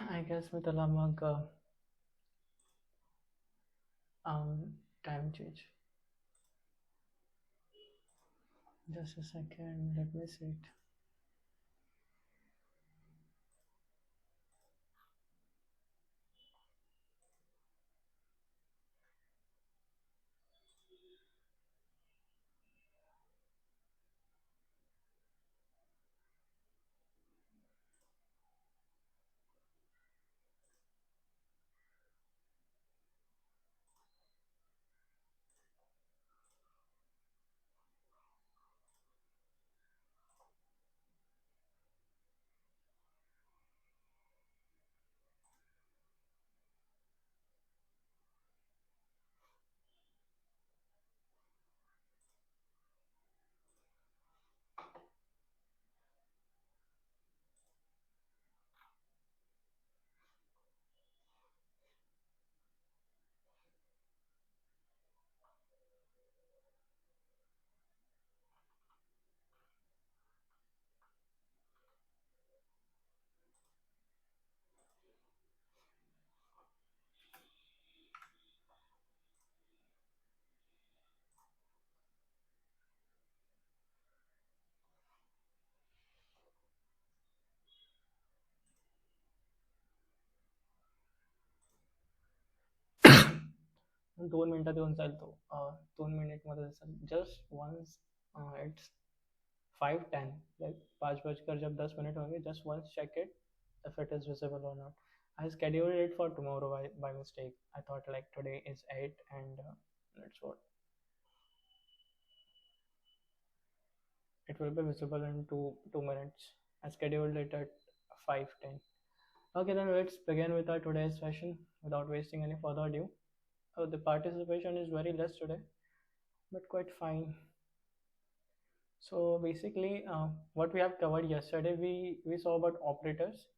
I guess with Alamag time change. Just a second, let me see it. दोन मिनिटात येऊन जाईल तो 2 मिनिटमध्ये जस्ट वंस इट्स 5:10 like 5:10 होंगे just once check it if it is visible or not. I scheduled it for tomorrow by mistake. I thought like today is 8 and that's what it will be visible in 2 minutes. I scheduled it at 5:10. Okay, then let's begin with our today's session without wasting any further ado. The participation is very less today, but quite fine. So basically, what we have covered yesterday, we saw about operators.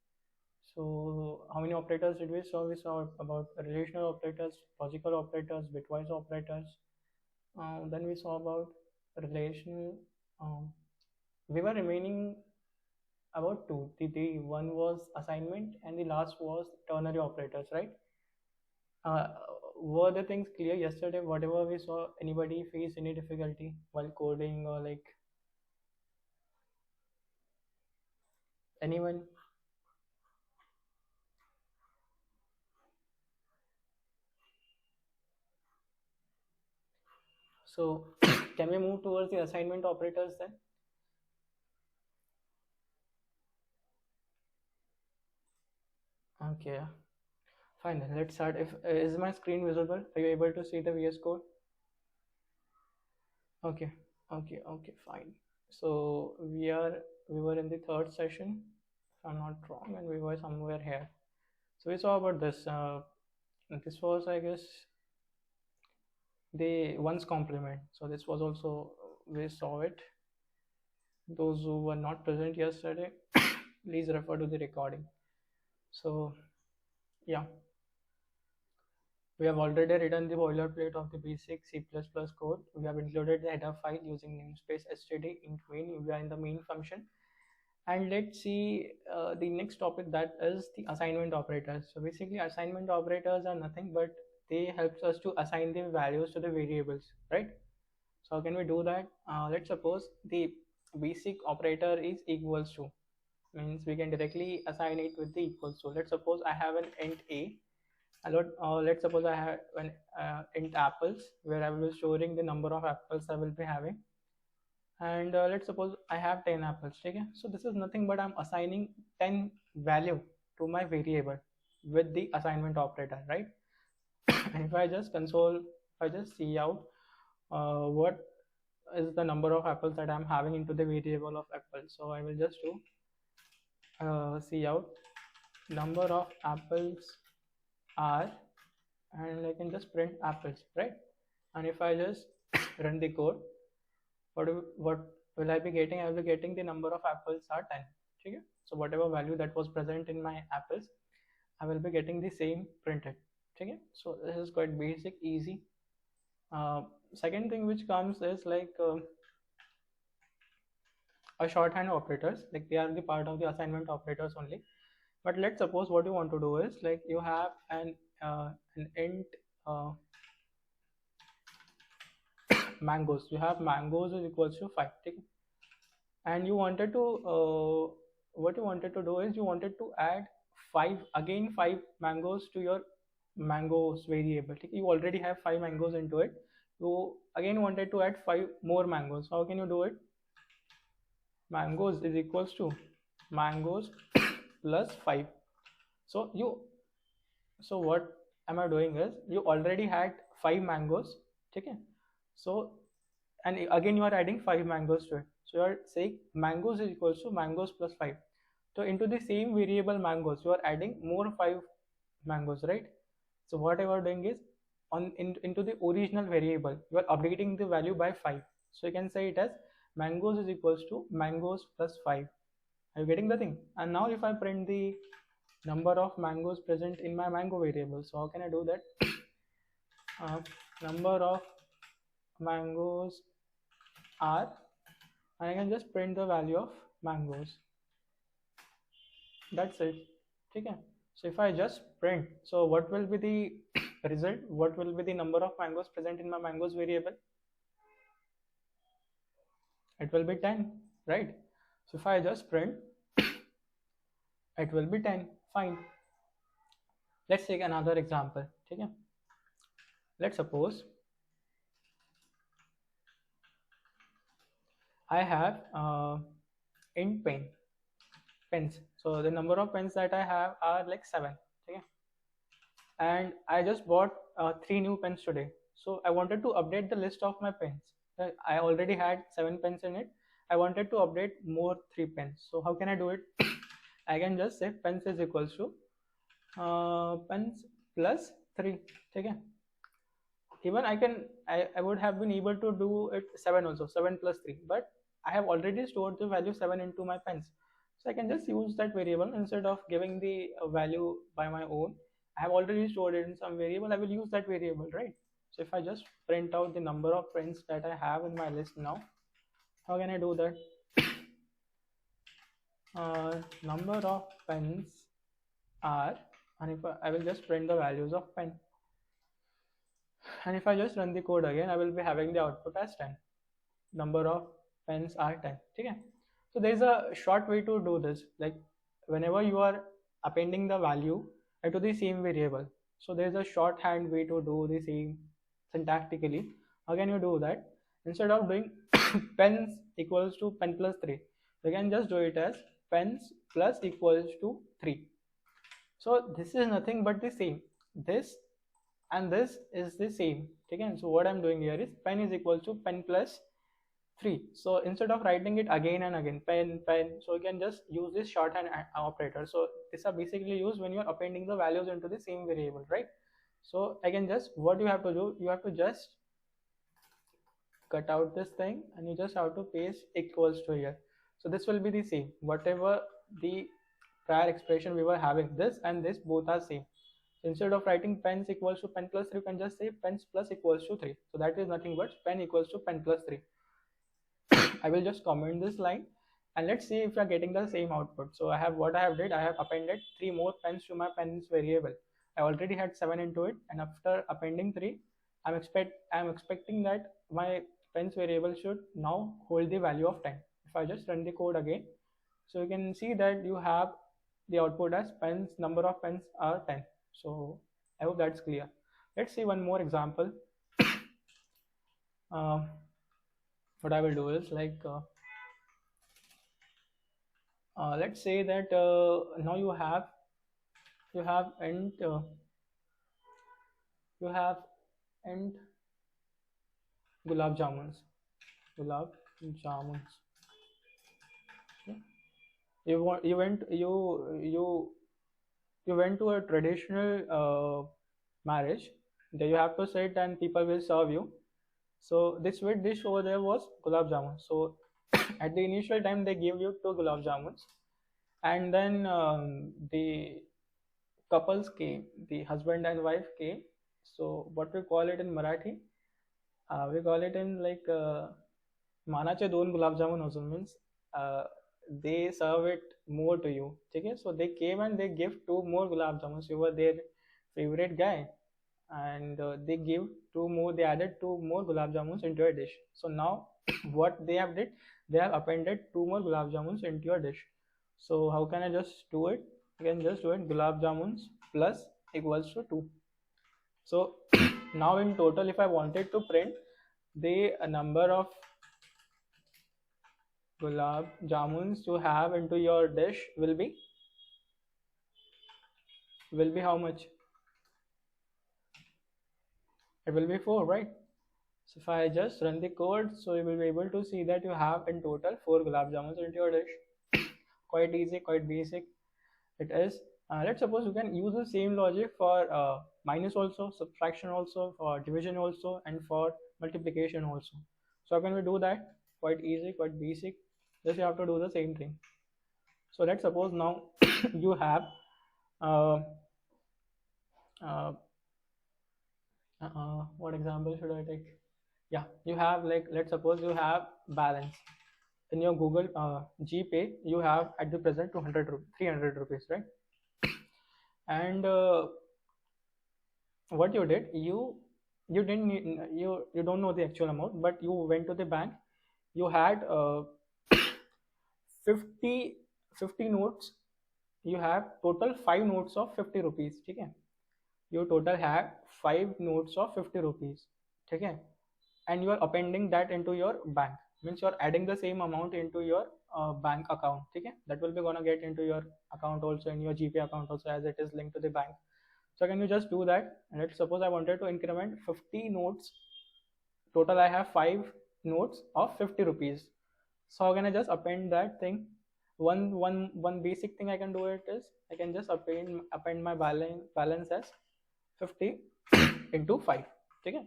So how many operators did we saw? We saw about relational operators, logical operators, bitwise operators. Then we saw about relational. Um, we were remaining about two. The one was assignment, and the last was ternary operators, right? Uh, were the things clear yesterday? Whatever we saw, anybody face any difficulty while coding or like anyone? So can we move towards the assignment operators then? Okay, fine then. Let's start. If is my screen visible? Are you able to see the VS Code? Okay, okay, fine. So we were in the third session, if I'm not wrong, and we were somewhere here. So we saw about this. This was, I guess, the one's complement. So this was also we saw it. Those who were not present yesterday, please refer to the recording. So yeah, we have already written the boilerplate of the basic C++ code. We have included the header file using namespace std int main. We are in the main function. And let's see the next topic, that is the assignment operators. So basically assignment operators are nothing but they helps us to assign the values to the variables, right? So how can we do that? Let's suppose the basic operator is equals to, means we can directly assign it with the equals to. Let's suppose I have an int a. Let's suppose I have an int apples, where I will be storing the number of apples I will be having. And let's suppose I have 10 apples. Okay, so this is nothing but I'm assigning 10 value to my variable with the assignment operator, right? And if I just console, if I just see out what is the number of apples that I'm having into the variable of apples, so I will just do see out number of apples are, and I can just print apples, right? And if I just run the code, what will I be getting? I will be getting the number of apples are 10. Okay? So whatever value that was present in my apples, I will be getting the same printed. Okay? So this is quite basic, easy. Second thing which comes is like a shorthand operators, like they are the part of the assignment operators only. But let's suppose what you want to do is like you have an int uh, mangoes. You have mangoes is equals to 5. Okay? And you wanted to what you wanted to do is you wanted to add 5 mangoes to your mangoes variable. Okay? You already have 5 mangoes into it. You again wanted to add 5 more mangoes. How can you do it? Mangoes is equals to mangoes plus 5. So what am I doing is you already had 5 mangoes. Okay? So and again you are adding 5 mangoes to it. So you are saying mangoes is equals to mangoes plus 5. So into the same variable mangoes you are adding more 5 mangoes, right? So what you are doing is into the original variable you are updating the value by 5. So you can say it as mangoes is equals to mangoes plus 5. Are you getting the thing? And now if I print the number of mangoes present in my mango variable, so how can I do that? Number of mangoes are, and I can just print the value of mangoes. That's it. Okay. So if I just print, so what will be the result? What will be the number of mangoes present in my mangoes variable? It will be 10, right? So if I just print, it will be 10. Fine. Let's take another example. Okay. Let's suppose I have int pens. So the number of pens that I have are like 7. Okay. And I just bought 3 new pens today. So I wanted to update the list of my pens. I already had 7 pens in it. I wanted to update more 3 pens. So how can I do it? I can just say pens is equals to pens plus 3. Okay. Even I would have been able to do it 7 also, 7 plus 3. But I have already stored the value 7 into my pens. So I can just use that variable instead of giving the value by my own. I have already stored it in some variable. I will use that variable, right? So if I just print out the number of pens that I have in my list now, how can I do that? Number of pens are, and if I will just print the values of pen, and if I just run the code again, I will be having the output as 10. Number of pens are 10. Okay. So there is a short way to do this. Like whenever you are appending the value into the same variable, so there is a shorthand way to do the same syntactically. How can you do that? Instead of doing pens equals to pen plus 3, you can just do it as pens plus equals to 3. So this is nothing but the same. This and this is the same. Okay. So what I'm doing here is pen is equal to pen plus 3. So instead of writing it again and again, pen, so you can just use this shorthand operator. So these are basically used when you're appending the values into the same variable, right? So I can just, what you have to do, you have to just cut out this thing and you just have to paste equals to here. So this will be the same. Whatever the prior expression we were having, this and this both are same. So instead of writing pens equals to pen plus 3, you can just say pens plus equals to 3. So that is nothing but pen equals to pen plus 3. I will just comment this line and let's see if we are getting the same output. So I have I have appended 3 more pens to my pens variable. I already had 7 into it, and after appending 3, I'm expecting that my pens variable should now hold the value of 10. If I just run the code again, so you can see that you have the output as pens, number of pens are 10. So I hope that's clear. Let's see one more example. What I will do is like let's say that now you have you have int gulab jamuns. Gulab jamuns. Okay. You went to a traditional marriage. There you have to sit and people will serve you. So this sweet dish over there was gulab jamun. So at the initial time they gave you 2 gulab jamuns, and then the couples came, the husband and wife came. So what we call it in Marathi, we call it in like manache 2 gulab jamun also means they serve it more to you. Okay, so they came and they give two more gulab jamuns. You were their favorite guy, and they give two more. They added two more gulab jamuns into your dish. So now, what they have did, they have appended two more gulab jamuns into your dish. So how can I just do it? I can just do it gulab jamuns plus equals to 2. So now in total, if I wanted to print the number of gulab jamuns you have into your dish will be how much? It will be 4, right? So if I just run the code, so you will be able to see that you have in total 4 gulab jamuns into your dish. Quite easy, quite basic it is. Let's suppose you can use the same logic for minus also, subtraction also, for division also, and for multiplication also. So how can we do that? Quite easy, quite basic. Just you have to do the same thing. So let's suppose now you have uh, uh, what example should I take? Yeah, you have, like, let's suppose you have balance in your Google GPay. You have at the present 300 rupees, right? And what you did, you didn't need, you don't know the actual amount, but you went to the bank. You had 50 50 notes. You have total 5 notes of 50 rupees. Okay, you total have 5 notes of 50 rupees. Okay, and you are appending that into your bank, means you are adding the same amount into your bank account. Okay, that will be gonna get into your account also, in your GPay account also, as it is linked to the bank. So can you just do that? And let's suppose I wanted to increment 50 notes. Total I have 5 notes of 50 rupees. So how can I just append that thing? One basic thing I can do it is, I can just append my balance as 50 into 5. Okay,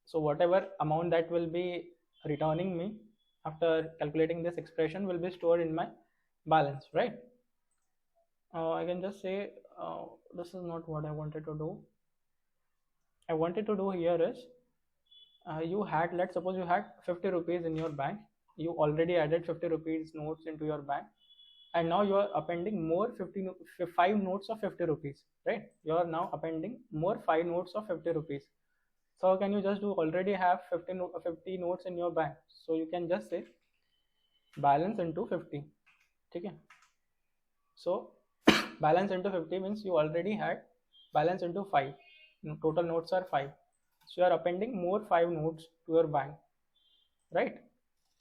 so whatever amount that will be returning me after calculating this expression will be stored in my balance, right? I can just say this is not what I wanted to do. I wanted to do here is, you had, let's suppose you had 50 rupees in your bank. You already added 50 rupees notes into your bank, and now you are appending more 5 notes of 50 rupees, right? You are now appending more 5 notes of 50 rupees. So how can you just do? Already have 50 notes in your bank, so you can just say balance into 50. Okay, so balance into 50 means you already had balance into 5. Total notes are 5, so you are appending more 5 notes to your bank, right?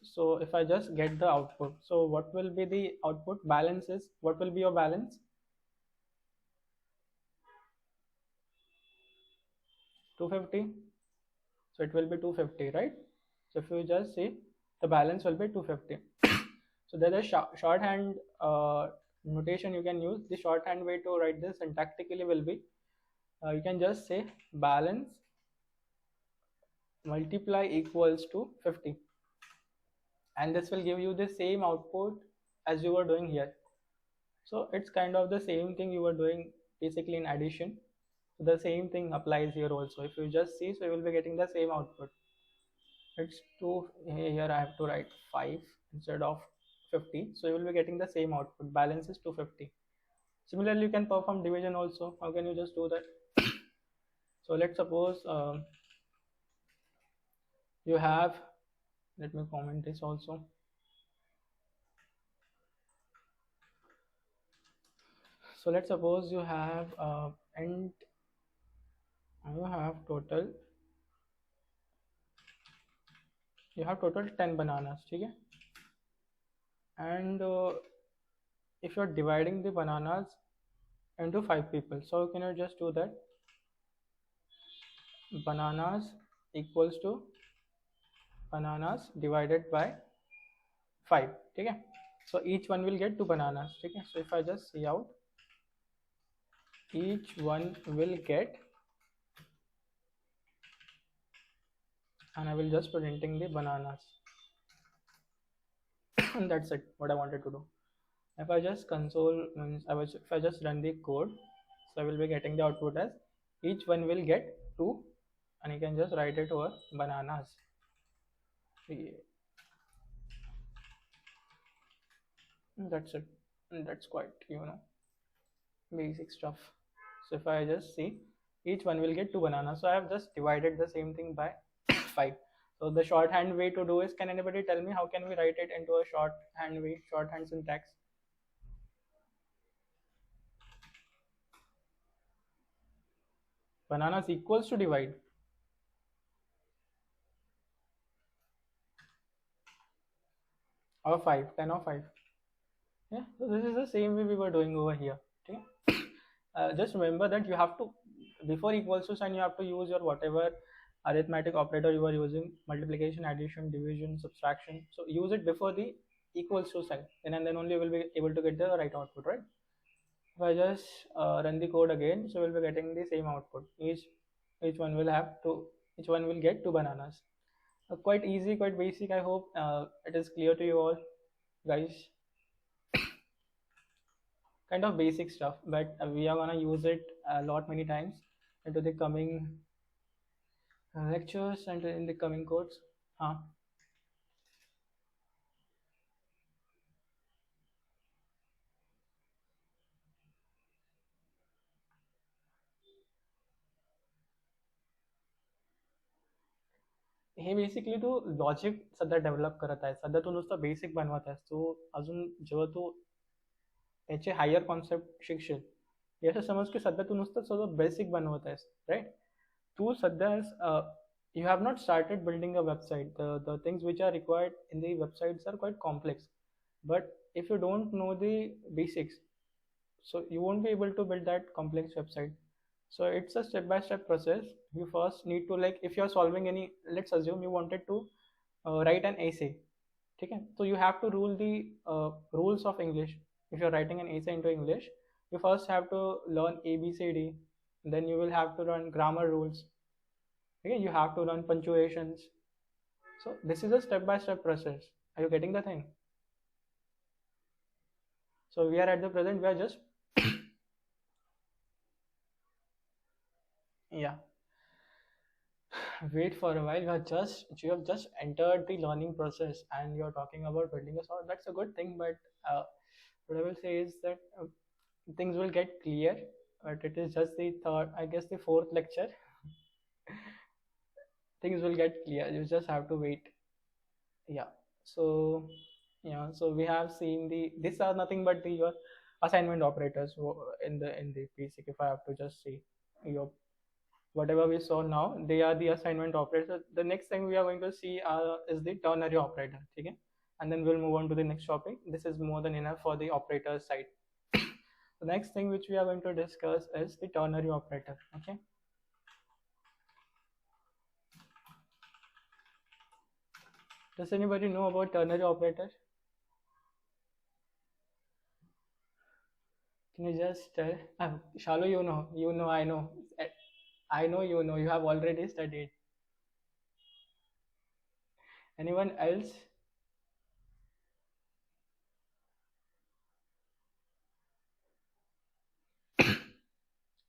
So if I just get the output, so what will be the output? Balance is, what will be your balance? 250. So it will be 250, right? So if you just see, the balance will be 250. So there's a shorthand notation you can use. The shorthand way to write this syntactically will be, you can just say balance multiply equals to 50, and this will give you the same output as you were doing here. So it's kind of the same thing you were doing basically in addition. So the same thing applies here also. If you just see, so you will be getting the same output. It's 2, here I have to write 5 instead of 50, so you will be getting the same output. Balance is 250. Similarly, you can perform division also. How can you just do that? So let's suppose you have, let me comment this also. So let's suppose you have and you have total 10 bananas. Okay, and if you're dividing the bananas into 5 people, so can you just do that? Bananas equals to bananas divided by 5. Okay, so each one will get 2 bananas. Okay, so if I just see out, each one will get, and I will just printing the bananas. And that's it, what I wanted to do. If I just console means if I just run the code, so I will be getting the output as each one will get 2, and you can just write it over bananas. That's it. And that's quite, basic stuff. So if I just see, each one will get two bananas. So I have just divided the same thing by 5. So the shorthand way to do is, can anybody tell me how can we write it into a shorthand way, shorthand syntax? Bananas equals to divide. Or 5, 10 or 5. Yeah, so this is the same way we were doing over here. Okay? Just remember that you have to, before equals to sign, you have to use your whatever arithmetic operator you are using, multiplication, addition, division, subtraction. So use it before the equals to sign, and then only you will be able to get the right output, right? If I just run the code again, so we'll be getting the same output. Each one will have two. Each one will get two bananas. Quite easy, quite basic. I hope it is clear to you all, guys. Kind of basic stuff, but we are gonna use it a lot many times into the coming lectures and in the coming codes. Huh? हे basically तो logic सध्या develop करत आहे. सध्या तो नुसतं basic बनवत आहे. तो अजून जेव्हा तू त्याचे हायर कॉन्सेप्ट शिकशील, हे असं समज की सध्या तू नुसतं सगळं बेसिक बनवत आहेस, राईट? तू सध्या you have not started building a website. The things which are required in the websites are quite complex, but if you don't know the basics, so you won't be able to build that complex website. So it's a step by step process. You first need to, like, if you're solving any, let's assume you wanted to write an essay. Okay, so you have to rule the rules of English. If you're writing an essay into English, you first have to learn ABCD, then you will have to learn grammar rules. Okay, you have to learn punctuations. So this is a step by step process. Are you getting the thing? So we are at the present, we are just yeah, wait for a while. You have just entered the learning process and you're talking about building a software. That's a good thing, but what I will say is that things will get clear, but it is just the third, I guess the fourth lecture. Things will get clear, you just have to wait. Yeah, so yeah, so we have seen these are nothing but your assignment operators in the basic. If I have to just see your whatever we saw now, they are the assignment operators. The next thing we are going to see is the ternary operator. Okay, and then we'll move on to the next topic. This is more than enough for the operator side. The next thing which we are going to discuss is the ternary operator. Okay, does anybody know about ternary operator? Can you just tell? Shalu, you know, I know. I know you know, you have already studied. Anyone else?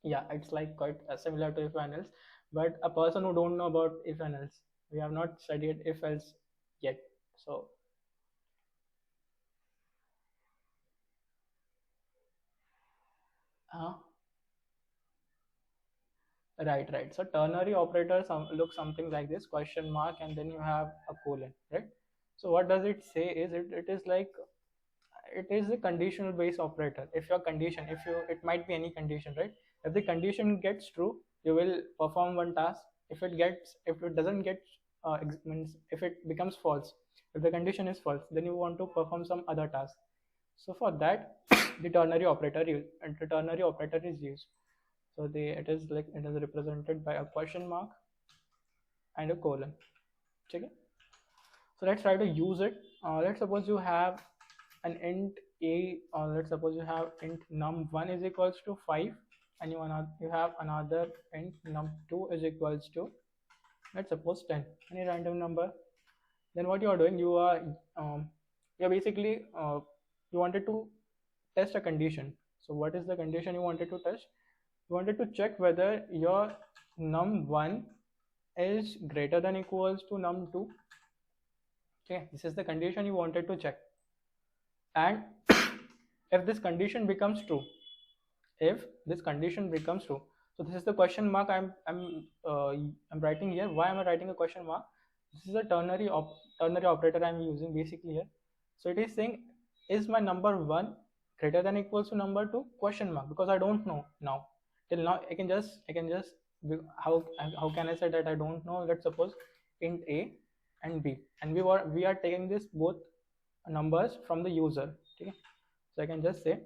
Yeah, it's like quite similar to if and else, but a person who don't know about if and else, we have not studied if else yet. So uh, right. So ternary operator look something like this: question mark, and then you have a colon, right? So what does it say is it is like it is a conditional based operator. If your condition, if you it might be any condition, right? If the condition gets true, you will perform one task. If it doesn't get means if it becomes false, if the condition is false, then you want to perform some other task. So for that, the ternary operator is used. So it is like it is represented by a question mark and a colon. Okay, so let's try to use it. Let's suppose you have an int a, or let's suppose you have int num1 is equals to 5, and you have another int num2 is equals to, let's suppose 10, any random number. Then what you are doing, you're basically you wanted to test a condition. So what is the condition you wanted to test? You wanted to check whether your num1 is greater than equals to num2. Okay, this is the condition you wanted to check. And if this condition becomes true, if this condition becomes true. So this is the question mark I'm writing here. Why am I writing a question mark? This is a ternary operator I'm using basically here. So it is saying, is my number 1 greater than equals to number 2, question mark, because I don't know now. Till now I can just how can I say that I don't know? Let's suppose int a and b, and we are taking this both numbers from the user. Okay, so I can just say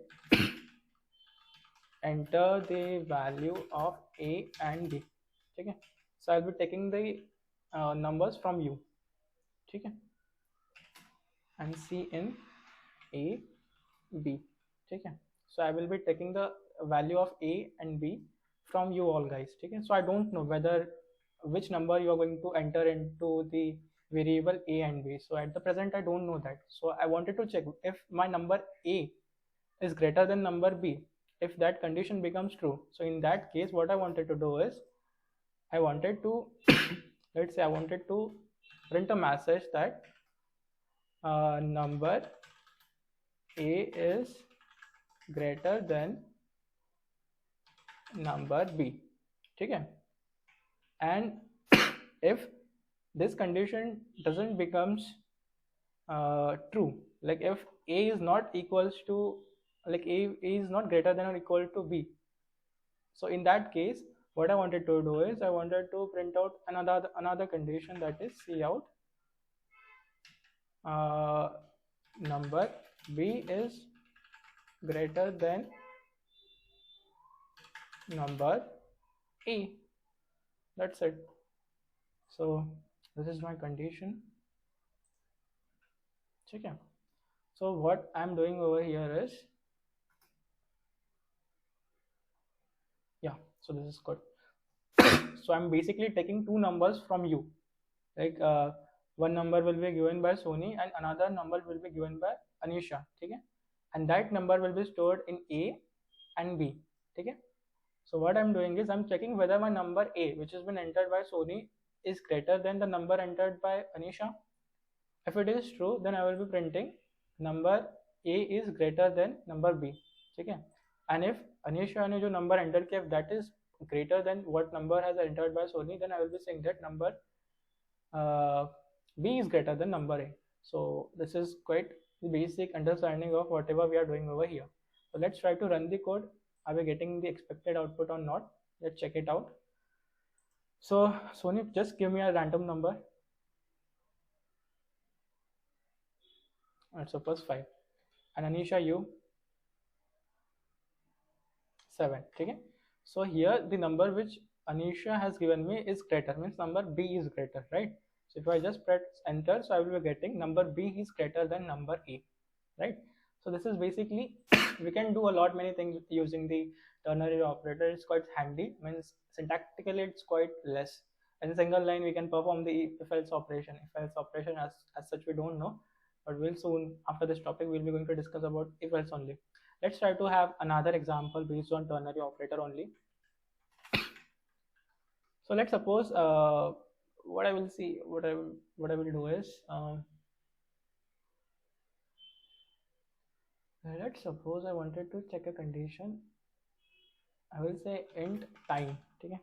enter the value of a and b. Okay, so I'll be taking the numbers from you. Okay, and c in a b. Okay, so I will be taking the value of a and b from you all guys. Okay, so I don't know whether which number you are going to enter into the variable a and b. So at the present I don't know that. So I wanted to check if my number a is greater than number b, if that condition becomes true. So in that case, what I wanted to do is I wanted to let's say I wanted to print a message that number a is greater than number b. Okay, and if this condition doesn't becomes true, like if a is not equals to, like a is not greater than or equal to b, so in that case what I wanted to do is I wanted to print out another condition, that is cout number b is greater than number a. That's it. So this is my condition. Okay, so what I'm doing over here is, yeah, so this is good. So I'm basically taking two numbers from you, like one number will be given by Sony and another number will be given by Anisha. Okay, and that number will be stored in a and b. Okay, so what I'm doing is I'm checking whether my number a, which has been entered by Sony, is greater than the number entered by Anisha. If it is true, then I will be printing number a is greater than number b. Okay, and if Anisha ने जो number enter किया, if that is greater than what number has entered by Sony, then I will be saying that number b is greater than number a. So this is quite basic understanding of whatever we are doing over here. So let's try to run the code. Are we getting the expected output or not? Let's check it out. So Sony, just give me a random number. Let's suppose 5, and Anisha, you 7. Okay, so here the number which Anisha has given me is greater, means number b is greater, right? So if I just press enter, so I will be getting number b is greater than number a, right? So this is basically we can do a lot many things using the ternary operator. It's quite handy, means syntactically it's quite less. In a single line we can perform the if else operation. If else operation as such we don't know, but we'll soon, after this topic, we'll be going to discuss about if else only. Let's try to have another example based on ternary operator only. So let's suppose what I will do is let's suppose I wanted to check a condition. I will say int time. Okay,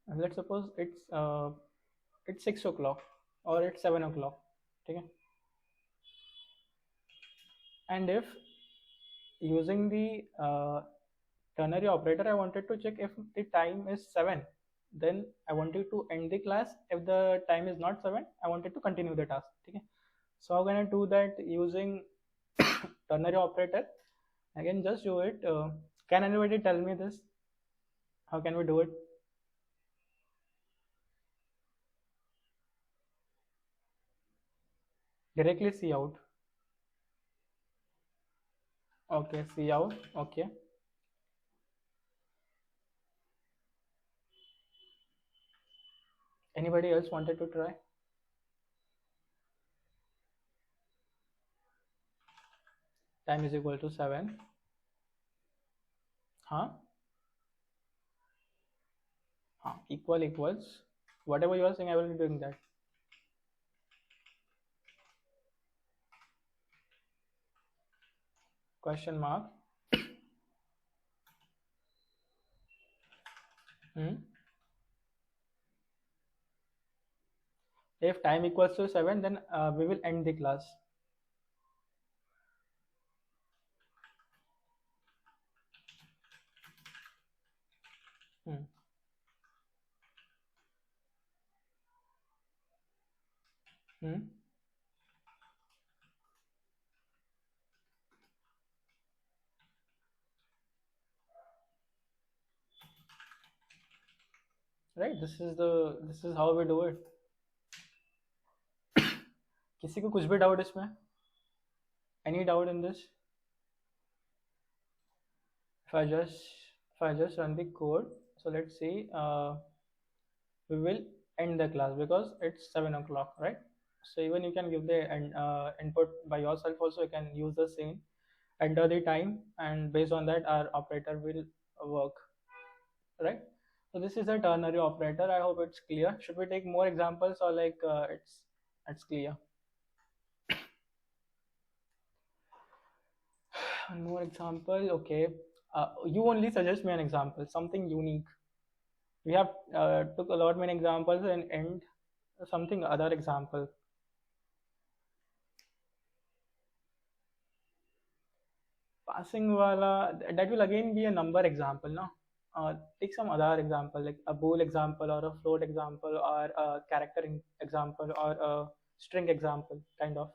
and let's suppose it's 6 o'clock or it's 7 o'clock. Okay, and if using the ternary operator I wanted to check if the time is 7, then I wanted to end the class. If the time is not 7, I wanted to continue the task. Okay, so how can I do that using ternary operator? I can just do it. Can anybody tell me this? How can we do it? Directly cout. Okay, cout. Okay. Anybody else wanted to try? Time is equal to 7. Huh? Equal equals. Whatever you are saying, I will be doing that. question mark. Hmm. If time equals to 7, then we will end the class. Hmm. Hmm. Right, this is how we do it. किसी को कुछ भी doubt इसमें? Any doubt in this? If I just if I just run the code, so let's see. We will end the class because it's 7 o'clock, right? So even you can give the input by yourself. Also, you can use the same, enter the time, and based on that, our operator will work, right? So this is a ternary operator. I hope it's clear. Should we take more examples, or like it's clear? One more example. Okay. You only suggest me an example, something unique. We have took a lot many examples and end something other example. Passing wala, that will again be a number example, no? Take some other example like a bool example or a float example or a character example or a string example kind of.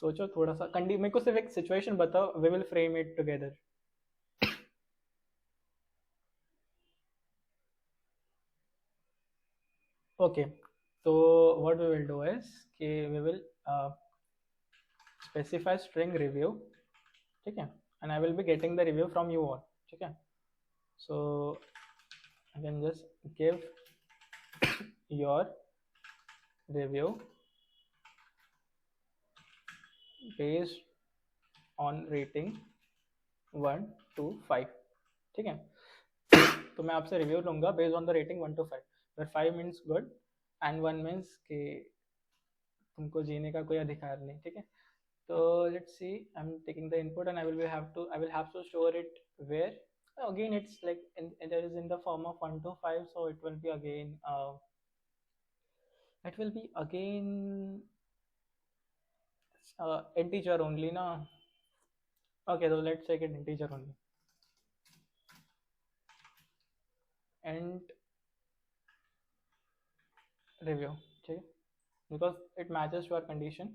सोचो थोड़ा सा कंडी मेरे को सिर्फ एक situation बताओ, we will frame it together. Okay, so what we will do is कि we will specify string review, ठीक है, and I will be getting the review from you all, ठीक है. So I can just give your review based on rating 1 to 5, ठीक है. तो मैं आपसे रिव्यू लूंगा based on the rating 1 to 5, where 5 means good and 1 means कि तुमको जीने का कोई अधिकार नहीं, ठीक है. So let's see. I'm taking the input and I will have to store it where. Again, it's like it is in the form of 1 to 5, so it will be again integer only, na. Okay, so let's take it integer only. And review, okay, because it matches to our condition.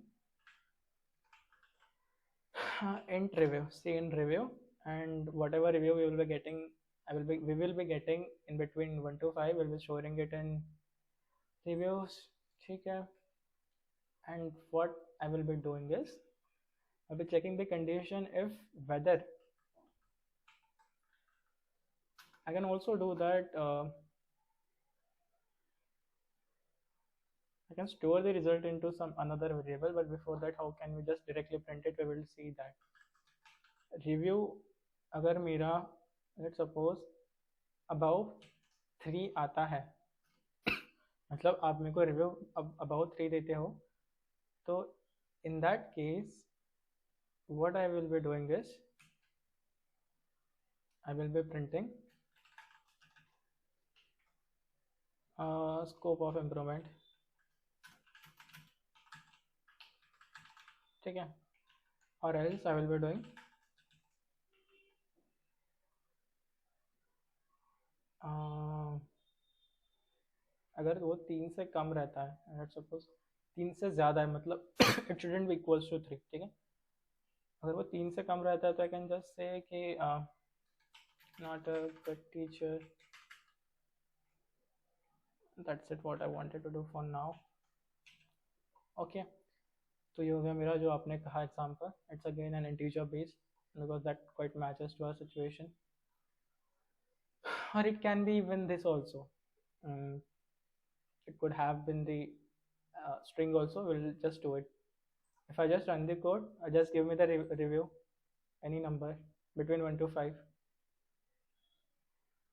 Int review, see in review, and whatever review we will be getting, we will be getting in between 1 to 5. We'll be storing it in reviews, okay. And what I will be doing is I'll be checking the condition if whether I can also do that. I can store the result into some another variable, but before that, how can we just directly print it? We will see that review. अगर मेरा let's suppose above 3 आता है, मतलब आप मेरे को review above 3 देते हो, तो in that case what I will be doing is I will be printing scope of improvement, ठीक है. Or else I will be doing अगर वो 3 से कम रहता है, लेट्स सपोज 3 से ज़्यादा है, मतलब it shouldn't be equals to 3, ठीक है. अगर वो 3 से कम रहता है तो आई कैन जस्ट से कि not a good teacher. That's it what I wanted to do for now. Okay, तो ये हो गया मेरा जो आपने कहा example. It's again an integer based because that quite matches to our situation. Or it can be even this also. It could have been the string also. We'll just do it. If I just run the code, just give me the review, any number between 1 to 5.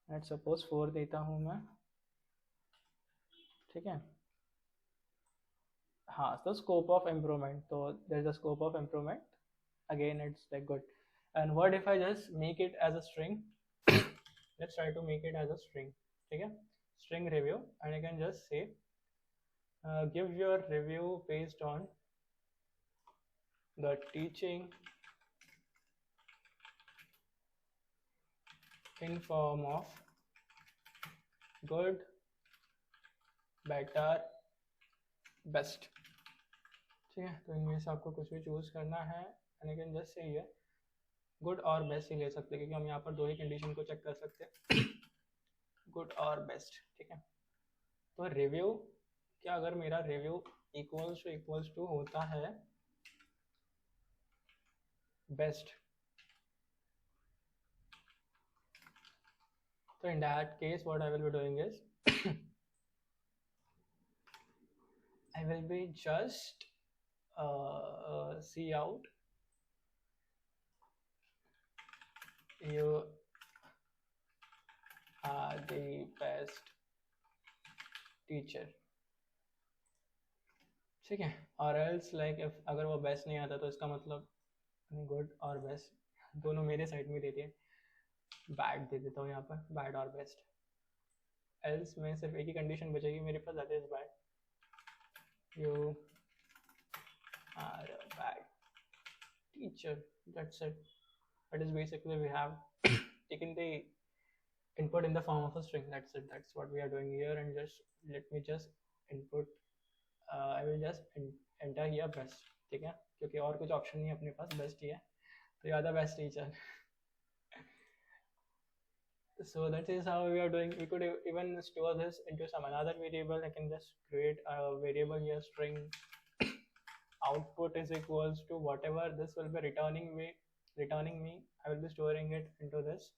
Let's suppose 4 देता हूँ मैं. ठीक है. हाँ, so scope of improvement. So there's a scope of improvement. Again, it's like good. And what if I just make it as a string? Let's try to make it as a string. Okay, string review, and you can just say give your review based on the teaching in form of good, better, best. ठीक है, तो इनमें से आपको कुछ भी choose करना है, एंड यू कैन जस्ट से हियर गुड और बेस्ट ही ले सकते हैं, क्योंकि हम यहाँ पर दो ही कंडीशन को चेक कर सकते हैं, गुड और बेस्ट. ठीक है, तो रिव्यू क्या, अगर मेरा रिव्यू इक्वल्स टू होता है best, so in that case what I will be doing is I will be just see out you are the best teacher. ठीक है, और एल्स लाइक इफ अगर वो बेस्ट नहीं आता तो इसका मतलब गुड और बेस्ट दोनों मेरे साइड में दे दिए, बैड दे देता हूँ यहाँ पर, बैड और बेस्ट. एल्स में सिर्फ एक ही कंडीशन बचेगी मेरे पास, that is bad. You are a bad teacher. That's it. That is basically we have taken the input in the form of a string. That's it. That's what we are doing here. And just let me just input. I will just enter here best. ठीक है, क्योंकि और कुछ option नहीं है अपने पास, best ही है, तो you are the best teacher. So that is how we are doing. We could even store this into some another variable. I can just create a variable here, string output is equals to whatever this will be returning me. I will be storing it into this.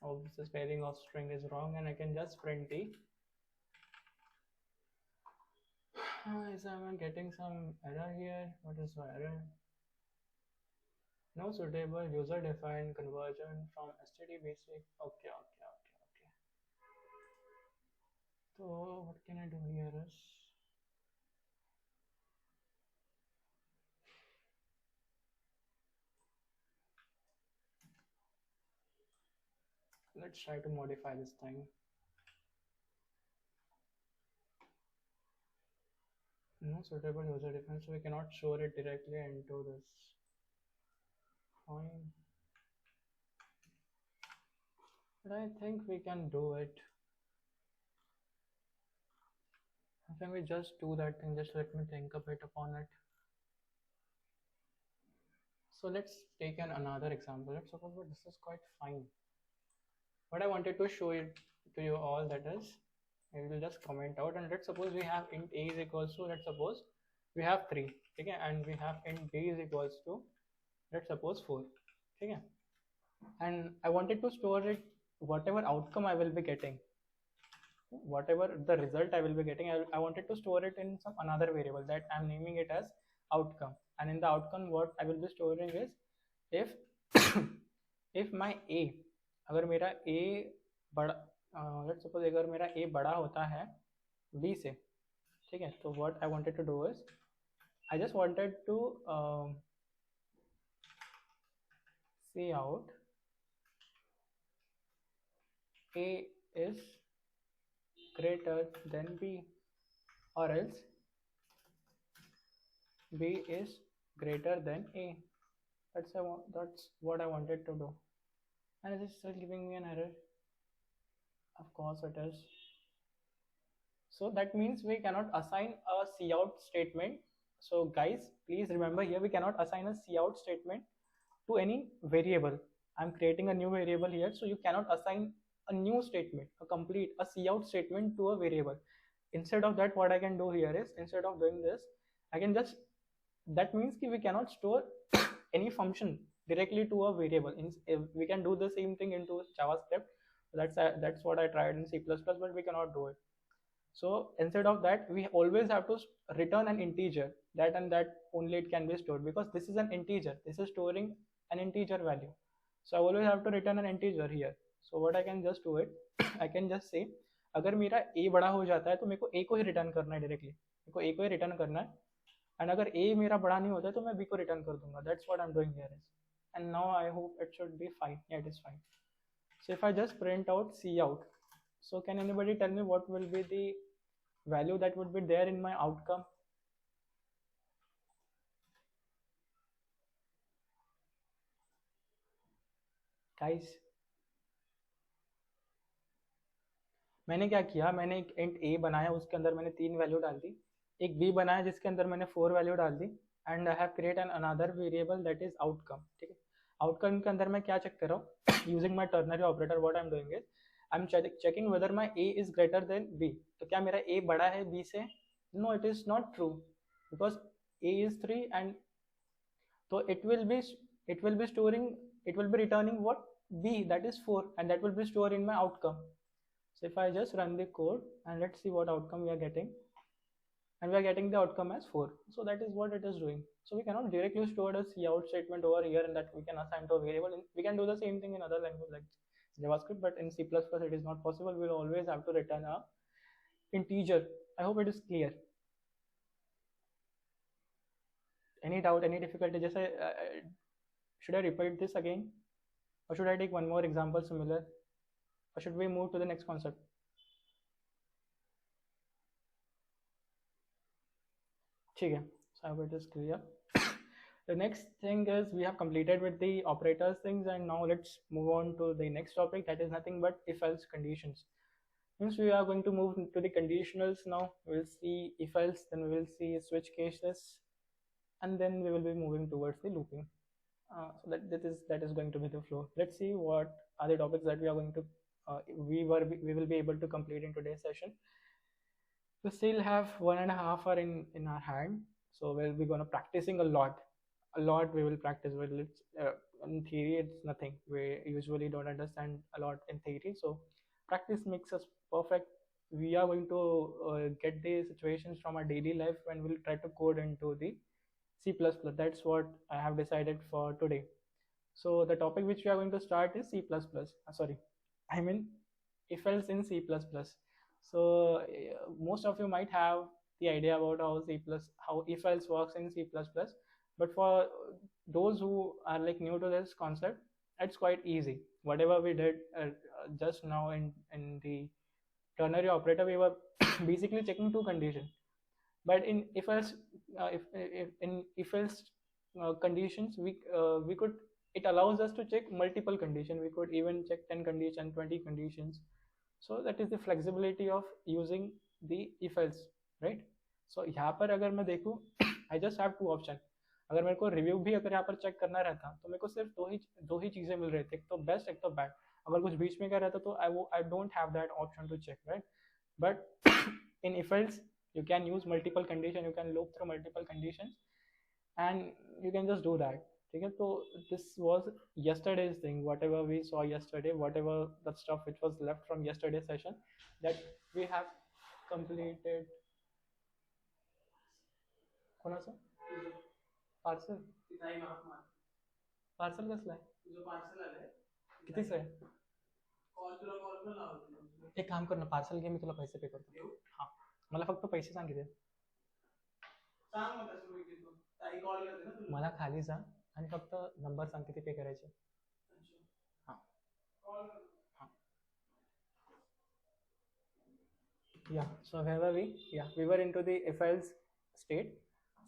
Oh, the spelling of string is wrong, and I can just print t. Is I'm getting some error here. What is the error? No suitable user-defined conversion from std basic. Okay. So what can I do here is, let's try to modify this thing. No suitable user defined, so we cannot store it directly into this. Fine, but I think we can do it. How can we just do that thing? Just let me think a bit upon it. So let's take another example. Let's suppose that this is quite fine. What I wanted to show it to you all, that is, I will just comment out, and let's suppose we have int a is equals to, let's suppose we have 3, okay, and we have int b is equals to, let's suppose 4, okay, and I wanted to store it, whatever outcome I will be getting, whatever the result I will be getting, I wanted to store it in some another variable that I'm naming it as outcome. And in the outcome what I will be storing is, if if my a, अगर मेरा a बड़ा, let's suppose अगर मेरा a बड़ा होता है b से, ठीक है, तो what I wanted to do is, I just wanted to see out a is greater than b, or else b is greater than a. That's what I wanted to do, and it is still giving me an error. Of course it is. So that means we cannot assign a cout statement. So guys, please remember here, we cannot assign a cout statement to any variable. I'm creating a new variable here, so you cannot assign a new statement, a cout statement to a variable. Instead of that, what I can do here is, instead of doing this, I can just, that means we cannot store any function directly to a variable. We can do the same thing into JavaScript. That's what I tried in C++, but we cannot do it. So instead of that, we always have to return an integer, that and that only it can be stored, because this is an integer, this is storing an integer value. So I always have to return an integer here. So what I can just do it, I can just say अगर मेरा ए बड़ा हो जाता है तो मेरे को ए को ही रिटर्न करना है डायरेक्टली, मेरे को ए को ही रिटर्न करना है। एंड अगर ए मेरा बड़ा नहीं होता है तो मैं बी को रिटर्न कर दूंगा। That's what I am doing here. And now I hope it should be fine. Yeah it is fine. So if I just print out C out, so can anybody tell me what will be the value that would be there in my outcome? Guys, मैंने क्या किया, मैंने एक int a बनाया, उसके अंदर मैंने 3 value डाल दी। एक b बनाया जिसके अंदर मैंने 4 वैल्यू डाल दी। And I have create an another variable that is outcome. ठीक है, आउटकम के अंदर मैं क्या चेक कर रहा हूँ using my ternary operator what I am doing is I am checking whether my a is greater than b। तो क्या मेरा a बड़ा है b से? No, it is not true, because a is 3 and so it will be storing, it will be returning what? B, that is 4, and that will be stored in my outcome. So if I just run the code and let's see what outcome we are getting, and we are getting the outcome as 4. So that is what it is doing. So we cannot directly store a cout statement over here and that we can assign to a variable. We can do the same thing in other language like JavaScript, but in C++ it is not possible. We will always have to return a integer. I hope it is clear. Any doubt, any difficulty? Just should I repeat this again, or should I take one more example similar, or should we move to the next concept? ठीक है, so I hope it is clear. The next thing is we have completed with the operators things, and now let's move on to the next topic, that is nothing but if else conditions. Means we are going to move to the conditionals now. We'll see if else, then we will see switch cases, and then we will be moving towards the looping. So that is going to be the flow. Let's see what are the topics that we are going to we will be able to complete in today's session. We still have 1.5 hours in our hand, so we'll be gonna practicing a lot. We will practice. Well, it's in theory it's nothing. We usually don't understand a lot in theory, so practice makes us perfect. We are going to get the situations from our daily life when we'll try to code into the C++. That's what I have decided for today. So the topic which we are going to start is C++. Sorry, I mean if else in C++. So most of you might have the idea about how if else works in C++, but for those who are like new to this concept, it's quite easy. Whatever we did just now in the ternary operator, we were basically checking two conditions. But in if else if in if else conditions, we could, it allows us to check multiple conditions. We could even check 10 conditions, 20 conditions. So that is the flexibility of using the if else, right? So यहाँ पर अगर मैं देखूँ I just have two option. अगर मेरे को review भी अगर यहाँ पर चेक करना रहता तो मेरे को सिर्फ दो ही चीज़ें मिल रही थी, एक तो बेस्ट एक तो बैड। अगर कुछ बीच में क्या रहता तो I don't have that option to check, right? But in if else you can use multiple condition, you can loop through multiple conditions, and you can just do that. ठीक है, तो this was yesterday's thing, whatever we saw yesterday, whatever the stuff which was left from yesterday's session that we have completed. कोणाचं parcel? Parcel कसलं आहे? तुझं parcel आलंय कितीच आहे? तुला कॉल पण लावतो. एक काम कर ना, पार्सल घे, मी तुला पैसे पे करतो. हां, मला फक्त पैसे सांग किती. सांग मला सुरू किती. ताई कॉल करते ना तुला. मला खाली जा आणि फक्त नंबर सांग किती पे करायचे. हां कॉल कर. हां या सो वेयर वर वी? या we were into the if else state.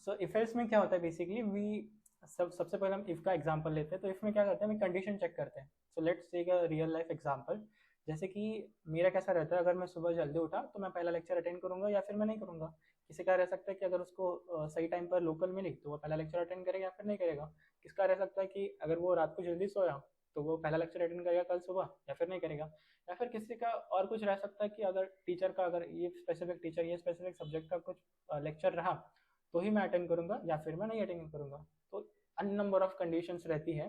So if else में क्या होता है बेसिकली, वी सबसे पहले हम इफ का एग्जांपल लेते हैं. तो इफ में क्या करते हैं, हम कंडीशन चेक करते हैं. So let's take a real life example. जैसे कि मेरा कैसा रहता है, अगर मैं सुबह जल्दी उठा तो मैं पहला लेक्चर अटेंड करूंगा या फिर मैं नहीं करूंगा. किसी का रह सकता है कि अगर उसको सही टाइम पर लोकल मिली तो वो पहला लेक्चर अटेंड करेगा या फिर नहीं करेगा. किसका रह सकता है कि अगर वो रात को जल्दी सोया तो वो पहला लेक्चर अटेंड करेगा कल सुबह या फिर नहीं करेगा. या फिर किसी का और कुछ रह सकता है कि अगर टीचर का, अगर ये स्पेसिफिक टीचर ये स्पेसिफिक सब्जेक्ट का कुछ लेक्चर रहा तो ही मैं अटेंड करूंगा या फिर मैं नहीं अटेंड करूंगा. तो अन नंबर ऑफ कंडीशंस रहती है.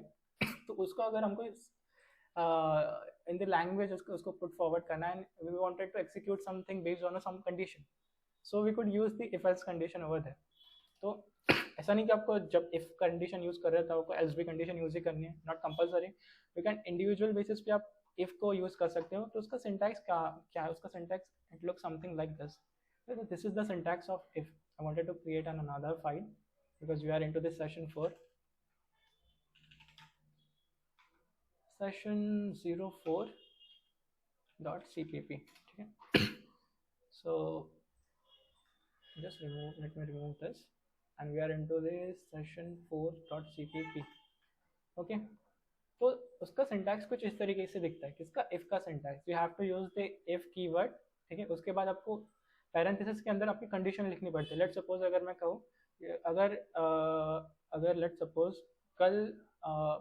तो उसको अगर हमको इन द लैंग्वेज उसको पुट फॉरवर्ड करना है, and we wanted to execute something based on some condition, so we could use the if else condition over there. तो ऐसा नहीं कि आपको जब इफ कंडीशन यूज कर रहे हो तो आपको एल्स भी कंडीशन यूज ही करनी है, not compulsory. You can individual basis पे आप इफ को यूज कर सकते हो, तो उसका सिंटैक्स क्या क्या है, उसका syntax it look something like this. This is the syntax of if. I wanted to create another file because we are into this session 4. Session 04.cpp. Okay. So just let me remove this, and we are into this session 4.cpp. Okay. तो उसका syntax कुछ इस तरीके से दिखता है. किसका? If का syntax. You have to use the if keyword. ठीक है. उसके बाद आपको पैरेंथेसिस के अंदर आपकी कंडीशन लिखनी पड़ती है. लेट सपोज अगर मैं कहूँ, अगर लेट सपोज कल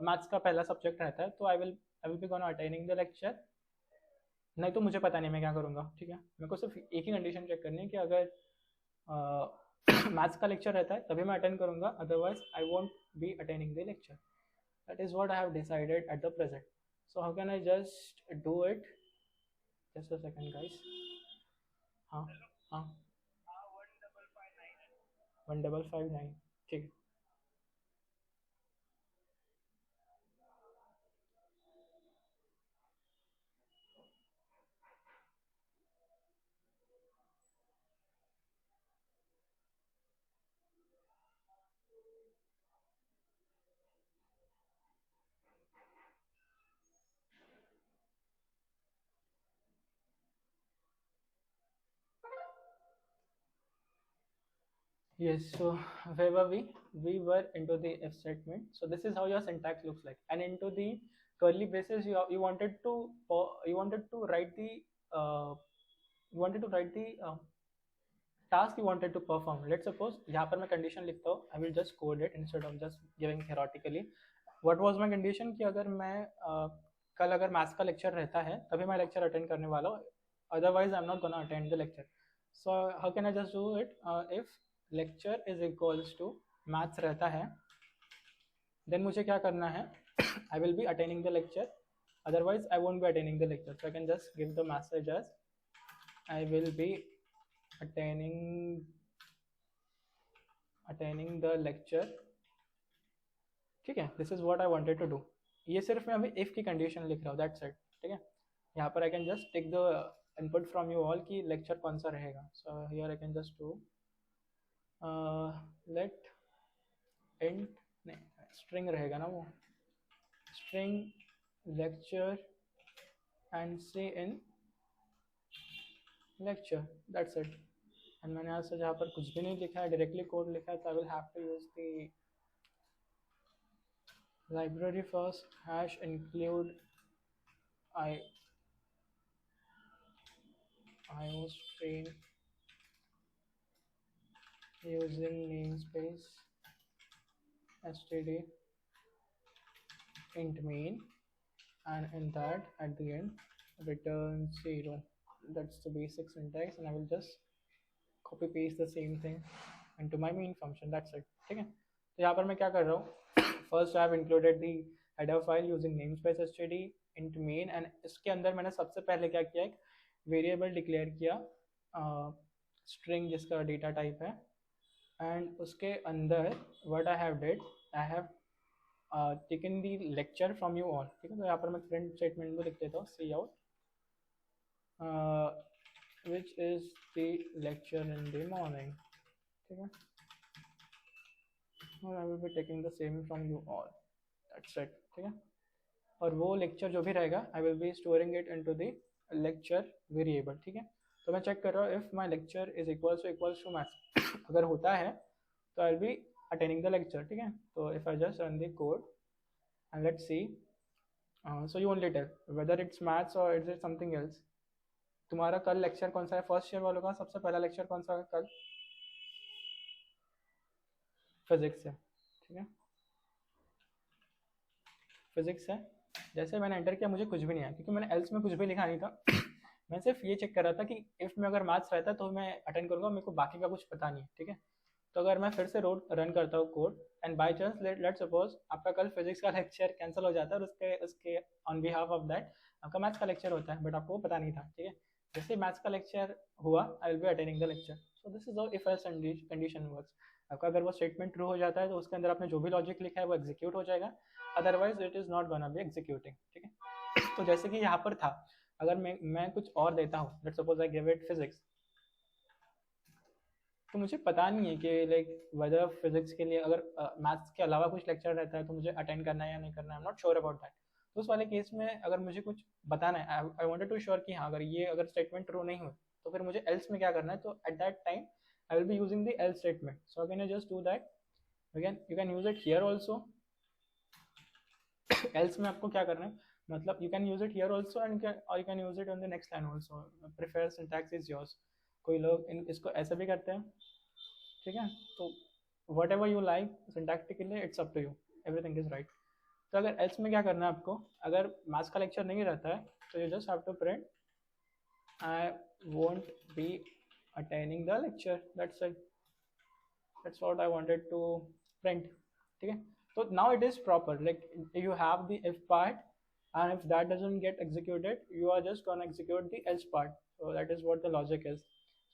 मैथ्स का पहला सब्जेक्ट रहता है, तो I will B gonna attaining the lecture. नहीं तो मुझे पता नहीं मैं क्या करूँगा. ठीक है. मेरे को सिर्फ एक ही कंडीशन चेक करनी है कि अगर मैथ्स का लेक्चर रहता है तभी मैं अटेंड करूँगा, otherwise I won't B attending the lecture. That is what I have decided at the present. So how can I just do it? Just a second, guys. हाँ हाँ 1559. ठीक है. Yes, so where were we? We were into the if statement. So this is how your syntax looks like. And into the curly braces, you wanted to write the uh, task you wanted to perform. Let's suppose यहाँ पर मैं condition लिखता हूँ. I will just code it instead of just giving theoretically. What was my condition? कि अगर मैं कल अगर मैथ्स का लेक्चर रहता है तभी मैं लेक्चर अटेंड करने वाला हूँ, otherwise I am not gonna attend the lecture. So how can I just do it? If lecture is equals to maths रहता है, देन मुझे क्या करना है? I will be attending the lecture, otherwise I won't be attending the lecture. So I can just give the message as I will be attending the lecture. ठीक है. This is what I wanted to do. ये सिर्फ मैं अभी if की condition लिख रहा हूँ, दैट्स इट. ठीक है. यहाँ पर I can just take the input from you all कि लेक्चर कौन सा रहेगा. So here I can just do let int, नहीं स्ट्रिंग रहेगा ना वो, string lecture and cin lecture, that's it. And मैंने यहाँ से जहाँ पर कुछ भी नहीं लिखा है, डायरेक्टली कोड लिखा है, तो I will have to use the library first hash include iostream using namespace std int main, and in that at the end return 0. That's the basic syntax, and I will just copy paste the same thing into my main function. That's it. ठीक है. तो यहाँ पर मैं क्या कर रहा हूँ? First I have included the header file using namespace std int main, and इसके अंदर मैंने सबसे पहले क्या किया, एक वेरिएबल डिक्लेयर किया स्ट्रिंग जिसका डेटा टाइप है, एंड उसके अंदर what I have did, I have taken the lecture from you all. ठीक है. तो यहाँ पर मैं प्रिंट स्टेटमेंट में लिख देता हूँ C out which is the lecture in the morning. ठीक है. और I will be taking the same from you all, that's it. ठीक है. और वो लेक्चर जो भी रहेगा I will be storing it into the lecture variable. ठीक है. तो मैं चेक कर रहा हूँ if my lecture is equals to maths. अगर होता है तो I will be attending the lecture. ठीक है. तो if I just run the code and let's see, so you only tell whether it's maths और इट्स समथिंग एल्स. तुम्हारा कल लेक्चर कौन सा है? फर्स्ट ईयर वालों का सबसे पहला लेक्चर कौन सा है कल? फिजिक्स है. ठीक है. फिजिक्स है. जैसे मैंने एंटर किया मुझे कुछ भी नहीं आया, क्योंकि मैंने एल्स में कुछ भी लिखा नहीं था. मैं सिर्फ ये चेक कर रहा था कि इफ में अगर मैथ्स रहता तो मैं अटेंड करूँगा, मेरे को बाकी का कुछ पता नहीं है. ठीक है. तो अगर मैं फिर से रन करता हूँ code, and by chance let suppose आपका कल फिजिक्स का लेक्चर कैंसिल हो जाता है, और उसके ऑन बिहाफ ऑफ दैट आपका मैथ्स का लेक्चर होता है, बट आपको पता नहीं था. ठीक है. जैसे मैथ्स का लेक्चर हुआ, आई will be attending the lecture. So this is how if else condition works. आपका अगर वो स्टेटमेंट ट्रू हो जाता है तो उसके अंदर आपने जो भी लॉजिक लिखा है वो एग्जीक्यूट हो जाएगा, otherwise it is not gonna be executing. ठीक है. तो जैसे कि यहाँ पर था, अगर मैं कुछ और देता हूँ, let's suppose I give it physics, तो मुझे पता नहीं है कि लाइक वेदर फिजिक्स के लिए अगर मैथ्स के अलावा कुछ लेक्चर रहता है तो मुझे अटेंड करना है या नहीं करना है, आई am not sure about that. तो उस वाले केस में अगर मुझे कुछ बताना है, आई वांटेड टू श्योर कि हाँ अगर ये अगर स्टेटमेंट ट्रू नहीं हुई तो फिर मुझे एल्स में क्या करना है, तो at that time I will be using the else statement. So I can just do that again, you can use it here also. Else में आपको क्या करना है, मतलब you can use it here also and और you can use it on the next line also, prefer syntax is yours. कोई लोग इसको ऐसे भी करते हैं, ठीक है। तो whatever you like syntactically it's up to you, everything is right. तो अगर एल्स में क्या करना है आपको, अगर मैथ्स का लेक्चर नहीं रहता है तो you just have to print I won't be attending the lecture, that's it, that's what I wanted to print, ठीक है। So now it is proper, like you have the if part, and if that doesn't get executed you are just gonna execute the else part. So that is what the logic is.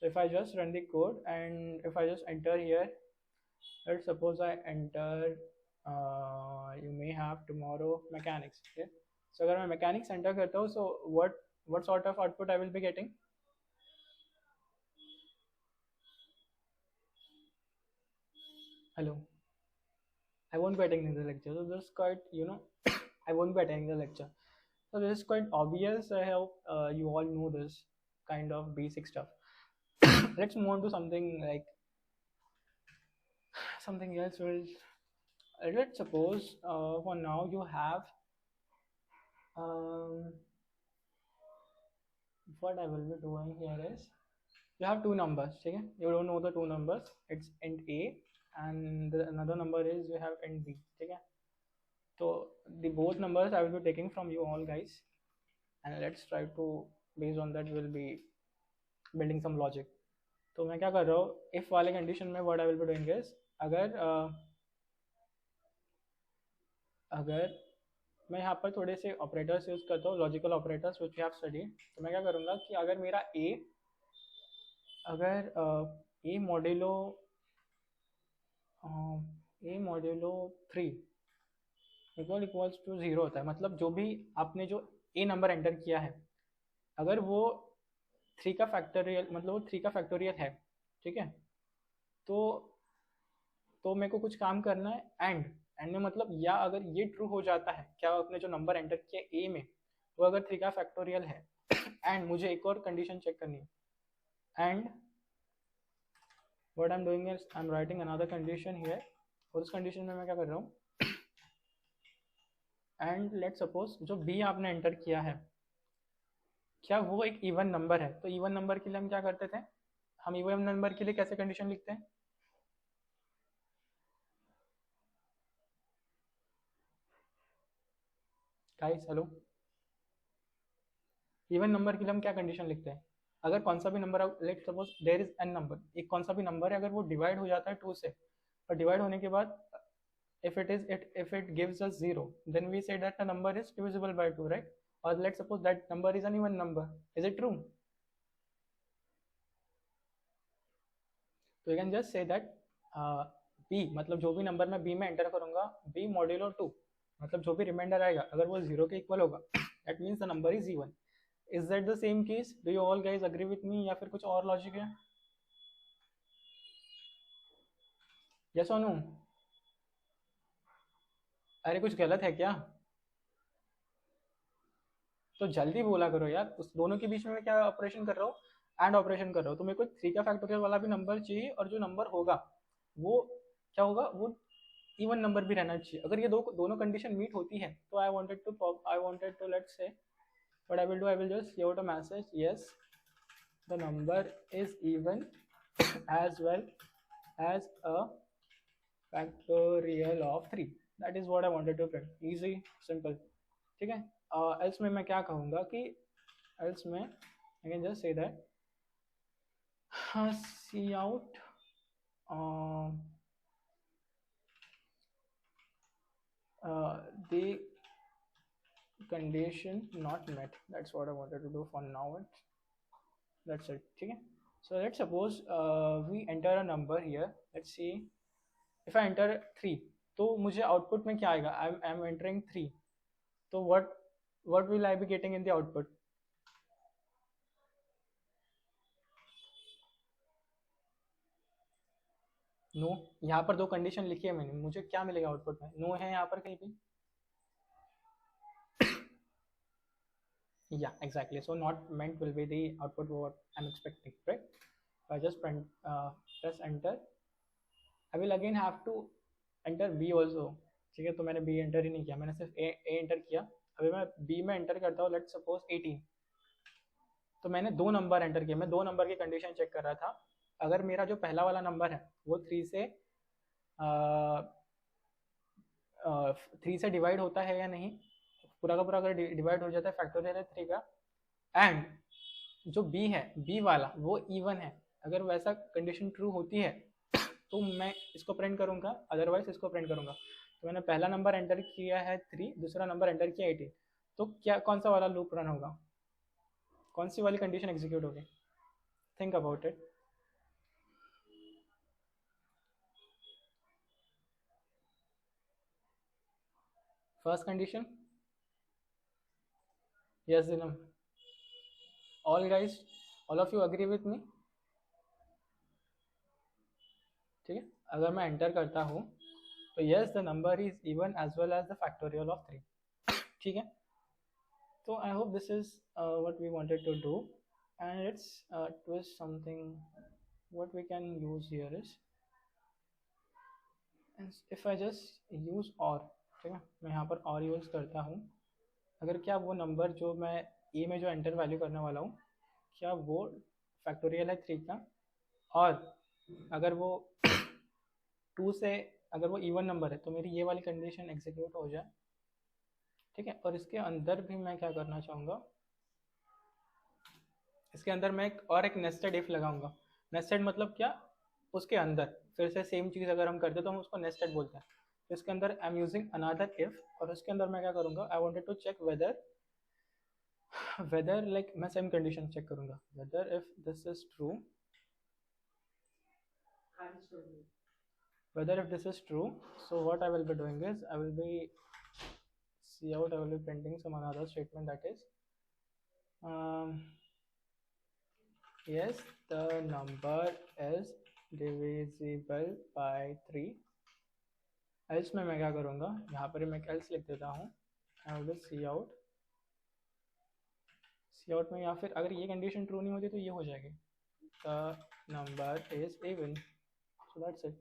So if I just run the code and if I just enter here, let's suppose I enter you may have tomorrow mechanics, okay. So अगर मैं mechanics enter करता हूँ, so what sort of output I will be getting? Hello, I won't be attending the lecture, so this is quite, you know, I won't be attending the lecture. So this is quite obvious. I hope you all know this kind of basic stuff. Let's move on to something like something else. Well, let's suppose for now you have um, what I will be doing here is you have two numbers. Okay, you don't know the two numbers. It's int a and another number is you have int b. Okay, so the both numbers I will be taking from you all guys, and let's try to based on that we'll be building some logic. तो मैं क्या कर रहा हूँ, if वाले condition में what I will be doing is अगर मैं यहाँ पर थोड़े से ऑपरेटर्स यूज करता हूँ, logical operators which we have studied. तो मैं क्या करूँगा कि अगर मेरा ए मॉड्यूलो 3 इक्वल्स टू 0 होता है, मतलब जो भी आपने जो ए नंबर एंटर किया है अगर वो 3 का फैक्टोरियल, मतलब वो 3 का फैक्टोरियल है, ठीक है। तो मेरे को कुछ काम करना है एंड में, मतलब या अगर ये ट्रू हो जाता है, क्या आपने जो नंबर एंटर किया ए में वो अगर 3 का फैक्टोरियल है एंड मुझे एक और कंडीशन चेक करनी है, and what I am doing is I am writing another condition here, और उस कंडीशन में मैं क्या कर रहा हूँ, एंड लेट्स सपोज जो बी आपने एंटर किया है क्या वो एक इवन नंबर है। तो इवन नंबर के लिए हम क्या करते थे, हम इवन नंबर के लिए कैसे कंडीशन लिखते हैं गाइस, हेलो। इवन नंबर के लिए हम क्या कंडीशन लिखते हैं, अगर कौन सा भी number, let's suppose there is an number, एक कौन सा भी नंबर है अगर वो डिवाइड हो जाता है 2 से, और डिवाइड होने के बाद if it gives us 0 then we say that the number is divisible by 2, right? Or let's suppose that number is an even number, is it true? So you can just say that b, मतलब जो भी number मैं b में enter करूंगा, b modulo 2, मतलब जो भी reminder आएगा अगर वो 0 के इक्वल होगा that means the number is even. Is that the same case? Do you all guys agree with me या फिर कुछ और लॉजिक है? yes or no? अरे कुछ गलत है क्या? तो जल्दी बोला करो यार, उस दोनों के बीच में मैं क्या ऑपरेशन कर रहा हूँ, एंड ऑपरेशन कर रहा हूँ। तो मेरे को 3 का फैक्टोरियल वाला भी नंबर चाहिए और जो नंबर होगा वो क्या होगा, वो इवन नंबर भी रहना चाहिए। अगर ये दोनों कंडीशन मीट होती है तो I wanted to let's say what I will do, I will just give out a message, yes the number is even as well as a factorial of 3, that is what I wanted to print, easy simple, ठीक है। else में मैं क्या कहूँगा कि else में I can just say that see out the condition not met, that's what I wanted to do for now, that's it, ठीक है। So let's suppose we enter a number here, let's see if I enter 3 तो मुझे output में क्या आएगा, I am entering 3, तो what what will I be getting in the output? No, यहाँ पर दो कंडीशन लिखी है मैंने, मुझे क्या मिलेगा आउटपुट में? नो है यहाँ पर कहीं भी? Yeah, exactly. So not meant will be the output what I'm expecting, right? If I just press enter, I will again have to enter B also. ठीक है, तो मैंने B एंटर ही नहीं किया, मैंने सिर्फ A एंटर किया. अभी मैं B में एंटर करता हूँ, लेट्स सपोज 18. तो मैंने दो नंबर एंटर किए, मैं दो नंबर की कंडीशन चेक कर रहा था. अगर मेरा जो पहला वाला नंबर है वो 3 से डिवाइड होता है या नहीं, पूरा का पूरा अगर डिवाइड हो जाता है फैक्टोरियल है 3 का, एंड जो बी है, बी वाला वो इवन है, अगर वैसा कंडीशन ट्रू होती है तो मैं इसको प्रिंट करूंगा, अदरवाइज इसको प्रिंट करूंगा. तो मैंने पहला नंबर एंटर किया है 3, दूसरा नंबर एंटर किया 18, तो क्या कौन सा वाला लूप रन होगा, कौन सी वाली कंडीशन एग्जीक्यूट होगी? Think about it. First condition. Yes दिनम, all guys, all of you agree with me? ठीक है, अगर मैं एंटर करता हूँ तो yes the number is even as well as the factorial of 3. ठीक है, so I hope this is what we wanted to do, and let's twist something. What we can use here is, if I just use or, ठीक है, मैं यहाँ पर और use करता हूँ. अगर क्या वो नंबर जो मैं ए में जो एंटर वैल्यू करने वाला हूँ, क्या वो फैक्टोरियल है 3 का, और अगर वो 2 से अगर वो इवन नंबर है तो मेरी ये वाली कंडीशन एग्जीक्यूट हो जाए. ठीक है, और इसके अंदर भी मैं क्या करना चाहूँगा, इसके अंदर मैं एक नेस्टेड इफ लगाऊंगा. नेस्टेड मतलब क्या, उसके अंदर फिर से सेम चीज़ अगर हम करते तो हम उसको नेस्टेड बोलते हैं. तो इसके अंदर I am using another if, और उसके अंदर मैं क्या करूँगा, I wanted to check whether like मैं सेम कंडीशन चेक करूँगा, whether if this is true, whether if this is true. So what I will be doing is, I will be I will be printing some another statement, that is yes, the number is divisible by 3. else में मैं क्या करूँगा, यहाँ पर मैं else लिख देता हूँ. I will see out में, या फिर अगर ये कंडीशन ट्रू नहीं होती तो ये हो जाएगी, the number is even. So that's it.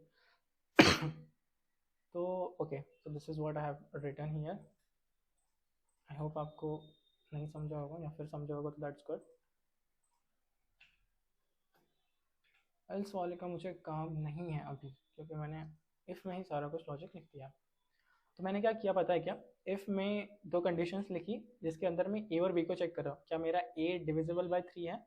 तो okay, so this is what I have written here. I hope आपको नहीं समझा होगा, या फिर समझा होगा तो that's good. एल्स वाले का मुझे काम नहीं है अभी, क्योंकि मैंने इफ़ में ही सारा कुछ लॉजिक लिख दिया. तो मैंने क्या किया पता है क्या, इफ़ में दो कंडीशंस लिखी जिसके अंदर मैं ए और बी को चेक कर रहा हूँ, क्या मेरा ए डिविजिबल बाय 3 है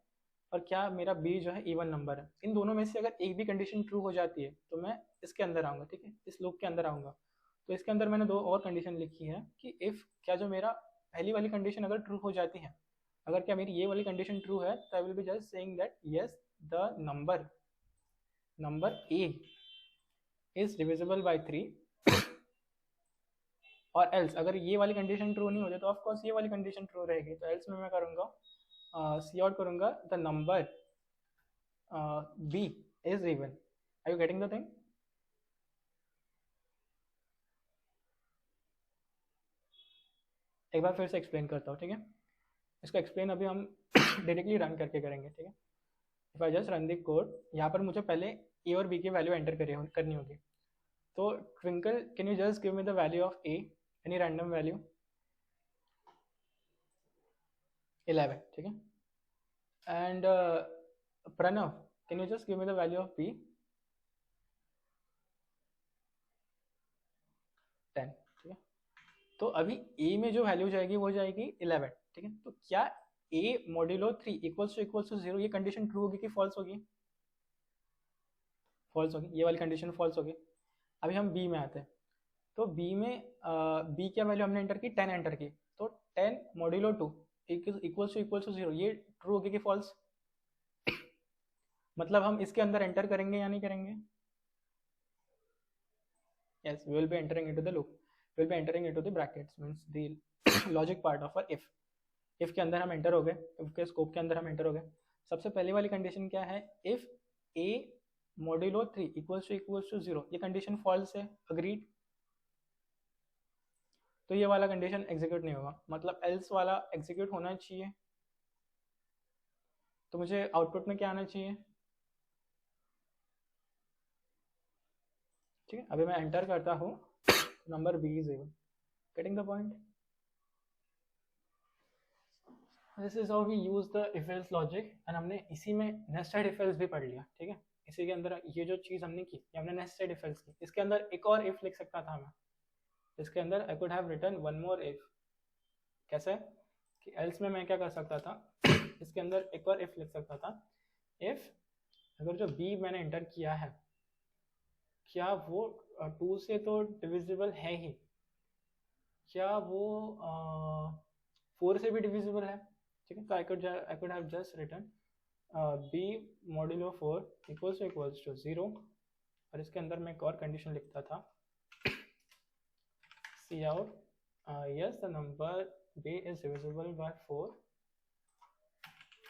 और क्या मेरा बी जो है इवन नंबर है. इन दोनों में से अगर एक भी कंडीशन ट्रू हो जाती है तो मैं इसके अंदर आऊँगा. ठीक है, इस लूप के अंदर आऊँगा. तो इसके अंदर मैंने दो और कंडीशन लिखी है कि इफ़ क्या जो मेरा पहली वाली कंडीशन अगर ट्रू हो जाती है, अगर क्या मेरी ये वाली कंडीशन ट्रू है, तो I will be just saying that yes the number A is divisible by 3. और एल्स अगर ये वाली कंडीशन ट्रू नहीं होती तो ऑफकोर्स ये वाली कंडीशन ट्रू रहेगी. तो एल्स में मैं करूँगा सी आउट करूँगा the number b is even. Are you getting the thing? एक बार फिर से एक्सप्लेन करता हूँ. ठीक है, इसको एक्सप्लेन अभी हम डायरेक्टली रन करके करेंगे. ठीक है, if I just run the code, यहाँ पर मुझे पहले ए और बी की वैल्यू एंटर करनी होगी. तो Twinkle, can you just give me the value of a, any random value? 11. ठीक है, and Pranav, can you just give me the value of b? 10. ठीक है, तो अभी ए में जो वैल्यू जाएगी वो जाएगी 11. ठीक है, तो क्या ए मॉड्यूलो 3 इक्वल्स टू 0, ये कंडीशन ट्रू होगी कि फॉल्स होगी? फॉल्स होगी, ये वाली कंडीशन फॉल्स होगी. अभी हम बी में आते हैं. तो बी में बी क्या वैल्यू हमने एंटर की, 10 एंटर की. तो 10 मॉड्यूलो 2 इक्वल्स टू 0, ये ट्रू होगी कि फॉल्स? मतलब हम इसके अंदर एंटर करेंगे या नहीं करेंगे? Yes, we will be entering into the loop. Will be entering into the brackets, means the logic part of a if के अंदर हम एंटर हो गए, इफ के स्कोप के अंदर हम एंटर हो गए। सबसे पहली वाली कंडीशन क्या है, if a modulo 3 equals to 0, ये कंडीशन फॉल्स है, अग्रीड। तो ये वाला कंडीशन एग्जीक्यूट नहीं होगा, मतलब एल्स वाला एग्जीक्यूट होना चाहिए। तो मुझे आउटपुट में क्या आना चाहिए, ठीक है। अभी मैं एंटर करता हूँ number b is even, getting the point. This is how we use the if else logic, and हमने इसी में नेस्टेड इफ एल्स भी पढ़ लिया, ठीक है। इसी के अंदर ये जो चीज़ हमने की, ये हमने नेस्टेड इफ एल्स की। इसके अंदर एक और इफ लिख सकता था मैं, इसके अंदर I could have written one more if. कैसे कि एल्स में मैं क्या कर सकता था, इसके अंदर एक और इफ लिख सकता था, इफ अगर जो बी मैंने एंटर किया है, क्या वो 2 से तो डिविजिबल है ही, क्या वो 4 से भी डिविजिबल है, ठीक है। तो I could have just written b modulo 4 equals to 0, और इसके अंदर मैं एक और कंडीशन लिखता था, सी out yes the number b is divisible by 4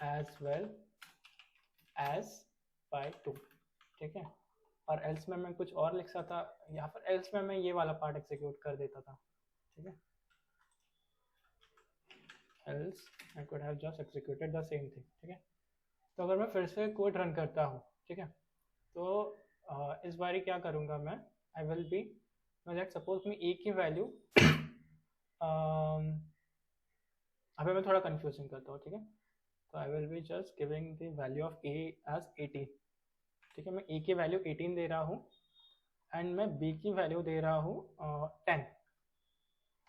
as well as by 2, ठीक है। और एल्स में मैं कुछ और लिख सकता था, यहाँ पर एल्स में मैं ये वाला पार्ट एग्जीक्यूट कर देता था, ठीक है। Else I could have just executed the same thing, ठीक है। तो अगर मैं फिर से कोड रन करता हूँ, ठीक है, तो इस बारी क्या करूँगा मैं, आई विल बी, लेट सपोज मैं ए की वैल्यू अभी मैं थोड़ा कंफ्यूजिंग करता हूँ, ठीक है। तो I will be just giving the value of a as 18, ठीक है। मैं ए की वैल्यू 18 दे रहा हूँ, एंड मैं बी की वैल्यू दे रहा हूँ 10,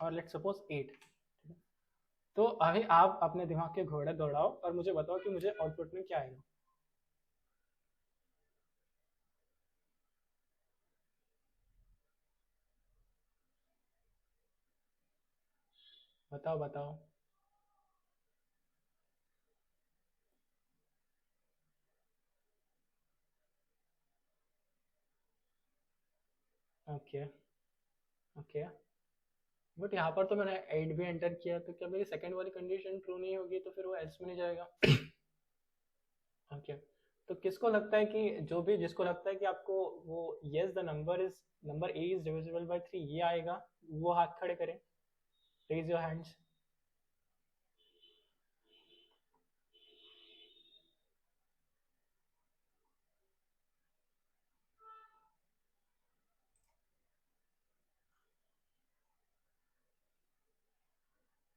और लेट सपोज 8, ठीक है। तो अभी आप अपने दिमाग के घोड़े दौड़ाओ और मुझे बताओ कि मुझे आउटपुट में क्या आएगा। बताओ बताओ। ओके ओके, बट यहाँ पर तो मैंने 8 भी एंटर किया, तो क्या मेरी सेकंड वाली कंडीशन ट्रू नहीं होगी, तो फिर वो एल्स में नहीं जाएगा। ओके, तो किसको लगता है कि जो भी, जिसको लगता है कि आपको वो yes the number A is divisible by 3 ये आएगा, वो हाथ खड़े करें, raise your hands.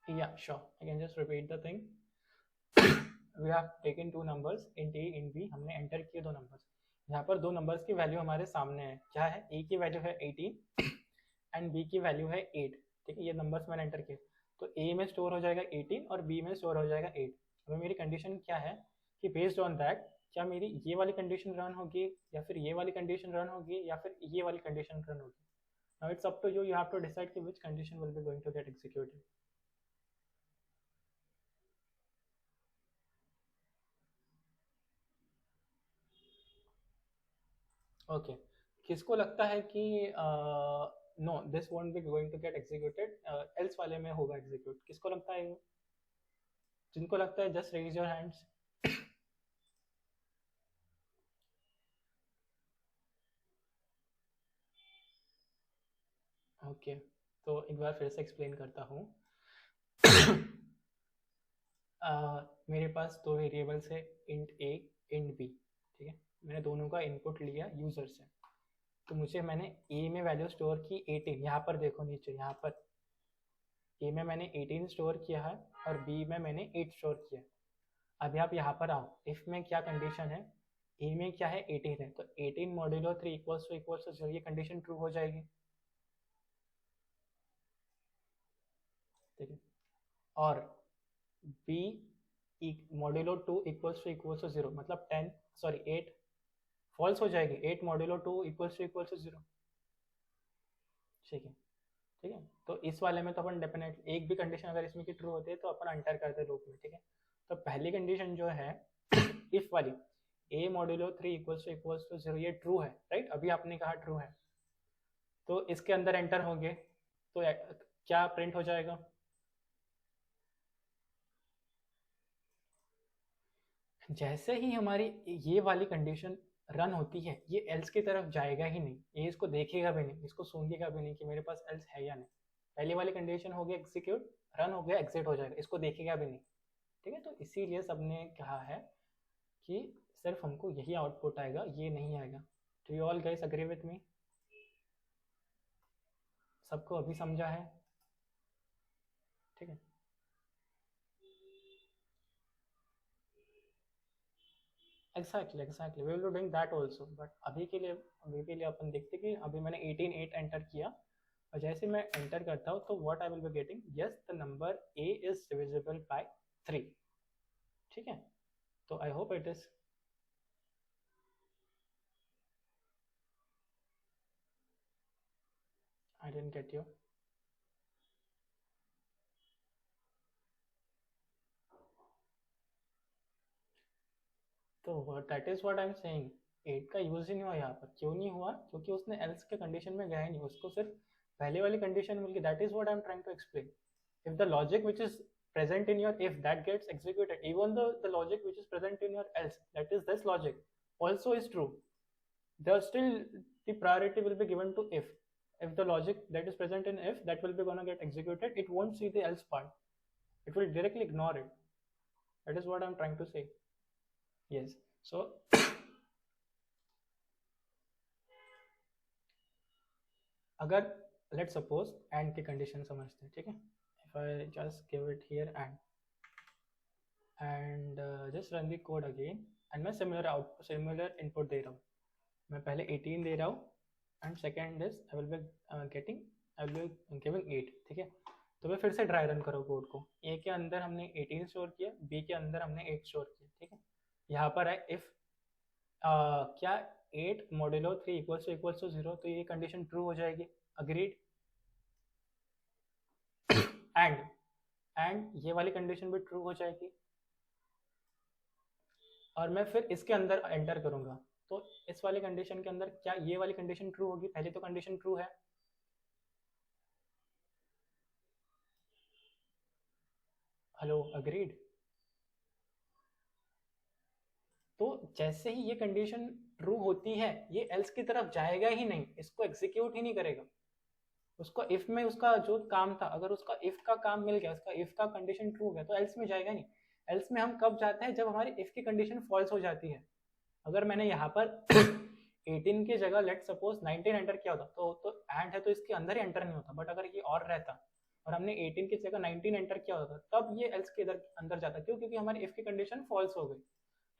Yeah, sure. I can just repeat the thing. We have taken two numbers int a int b, हमने एंटर किए दो नंबर्स। यहाँ पर दो नंबर्स की वैल्यू हमारे सामने है, क्या है, a की वैल्यू है 18 एंड b की वैल्यू है 8, ठीक है। ये नंबर्स मैंने एंटर किए, तो a में स्टोर हो जाएगा 18 और b में स्टोर हो जाएगा 8। अभी मेरी कंडीशन क्या है कि बेस्ड ऑन दैट क्या मेरी ये वाली कंडीशन रन होगी, या फिर ये वाली कंडीशन रन होगी, या फिर ये वाली कंडीशन रन होगी। Now it's up to you, you have to decide कि which condition will be going to get executed. Okay, किसको लगता है कि no this won't be going to get executed, else वाले में होगा एग्जीक्यूट, किसको लगता है? जिनको लगता है just raise your hands. Okay, तो एक बार फिर से एक्सप्लेन करता हूँ। मेरे पास दो वेरिएबल्स है, इंट ए इंट बी, ठीक है। मैंने दोनों का इनपुट लिया यूजर से, तो मुझे मैंने ए में वैल्यू स्टोर की 18, यहाँ पर देखो नीचे, यहाँ पर ए में मैंने 18 स्टोर किया है और बी में मैंने 8 स्टोर किया। अभी आप यहाँ पर आओ, इफ में क्या कंडीशन है, ए में क्या है, 18 है, तो 18 मॉड्यूलो 3 इक्वल्स टू 0, ये कंडीशन ट्रू हो जाएगी, ठीक है। और बी मॉड्यूलो 2 इक्वल्स टू 0, मतलब 10 सॉरी 8 फॉल्स हो जाएगी, 8 मॉड्यूलो 2 इक्वल्स टू 0, ठीक है। ठीक है, तो इस वाले में तो अपन डेफिनेट एक भी कंडीशन अगर इसमें की ट्रू होती है तो अपन अंटर करते लूप में, ठीक है। तो पहली कंडीशन जो है इफ वाली, a मॉड्यूलो 3 इक्वल्स टू 0, ये ट्रू है, राइट, अभी आपने कहा ट्रू है, तो इसके अंदर एंटर होंगे, तो क्या प्रिंट हो जाएगा? जैसे ही हमारी ये वाली कंडीशन रन होती है, ये एल्स की तरफ जाएगा ही नहीं, ये इसको देखेगा भी नहीं, इसको सूंघेगा भी नहीं कि मेरे पास एल्स है या नहीं। पहली वाली कंडीशन हो गया एग्जीक्यूट, रन हो गया, एग्जिट हो जाएगा, इसको देखेगा भी नहीं। ठीक है, तो इसीलिए सबने कहा है कि सिर्फ हमको यही आउटपुट आएगा, ये नहीं आएगा। Do you all guys agree with me? सबको अभी समझा है? ठीक है, exactly we will be doing that also, but अभी के लिए अपन देखते कि अभी मैंने 18 8 एंटर किया, और जैसे मैं एंटर करता हूँ तो what I will be getting, yes the number A is divisible by 3। ठीक है, तो I hope it is. I didn't get you. तो that is what I am saying, 8 का यूज ही नहीं हुआ यहाँ पर। क्यों नहीं हुआ? क्योंकि उसने एल्स के कंडीशन में गया ही नहीं, उसको सिर्फ पहले वाली कंडीशन मिल गई। That is what I am trying to explain. If the logic which is present in your if that gets executed, even though the logic which is present in your else, that is this logic, also is true, there still the priority will be given to if. If the logic that is present in if, that will be gonna get executed, it won't see the else part, it will directly ignore it. That is what I'm trying to say. Yes, so अगर let's suppose and की condition समझते हैं, ठीक है? If I just give it here and just run the code again, and मैं similar input दे रहा हूँ। मैं पहले 18 दे रहा हूँ, and second is I will be giving 8। ठीक है, तो मैं फिर से ड्राई रन करो कोड को। ए के अंदर हमने 18 स्टोर किया, बी के अंदर हमने 8 स्टोर किया। ठीक है, यहाँ पर है इफ क्या 8 मॉड्यूलो 3 इक्वल्स टू 0, तो ये कंडीशन ट्रू हो जाएगी। अग्रीड? एंड ये वाली कंडीशन भी ट्रू हो जाएगी, और मैं फिर इसके अंदर एंटर करूंगा, तो इस वाली कंडीशन के अंदर क्या ये वाली कंडीशन ट्रू होगी? पहले तो कंडीशन ट्रू है। Hello, agreed? तो जैसे ही ये कंडीशन ट्रू होती है, ये एल्स की तरफ जाएगा ही नहीं, इसको एग्जीक्यूट ही नहीं करेगा। उसको इफ में उसका जो काम था, अगर उसका इफ का काम मिल गया, उसका इफ का कंडीशन ट्रू है, तो एल्स में जाएगा नहीं। एल्स में हम कब जाते हैं? जब हमारी इफ की कंडीशन फॉल्स हो जाती है। अगर मैंने यहाँ पर 18 की जगह लेट सपोज 19 एंटर किया होता, तो एंड है तो इसके अंदर ही एंटर नहीं होता। बट अगर ये और रहता और हमने 18 की जगह 19 एंटर किया होता, तब ये एल्स के इधर अंदर जाता। क्यों? क्योंकि हमारी इफ की कंडीशन फॉल्स हो गई।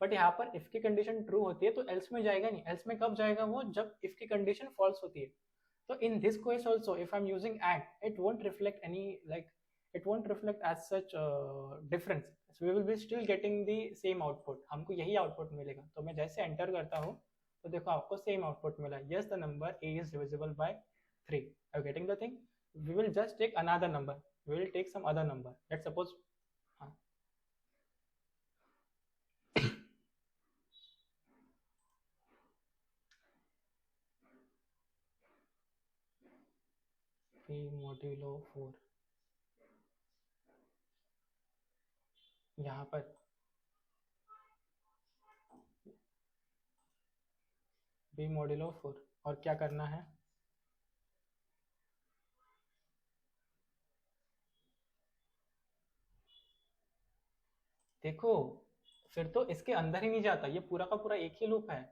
बट यहाँ पर इफ की कंडीशन ट्रू होती है, तो एल्स में जाएगा नहीं। एल्स में कब जाएगा वो? जब इफ की कंडीशन फॉल्स होती है। So in this case also, if I'm using and, it won't reflect any it won't reflect as such difference. So we will be still getting the same output. हमको यही output मिलेगा। तो मैं जैसे enter करता हूँ, तो देखो आपको same output मिला। Yes, the number a is divisible by 3. Are you getting the thing? We will just take another number. We will take some other number. Let's suppose b modulo 4। यहाँ पर b modulo 4, और क्या करना है? देखो, फिर तो इसके अंदर ही नहीं जाता, ये पूरा का पूरा एक ही लूप है।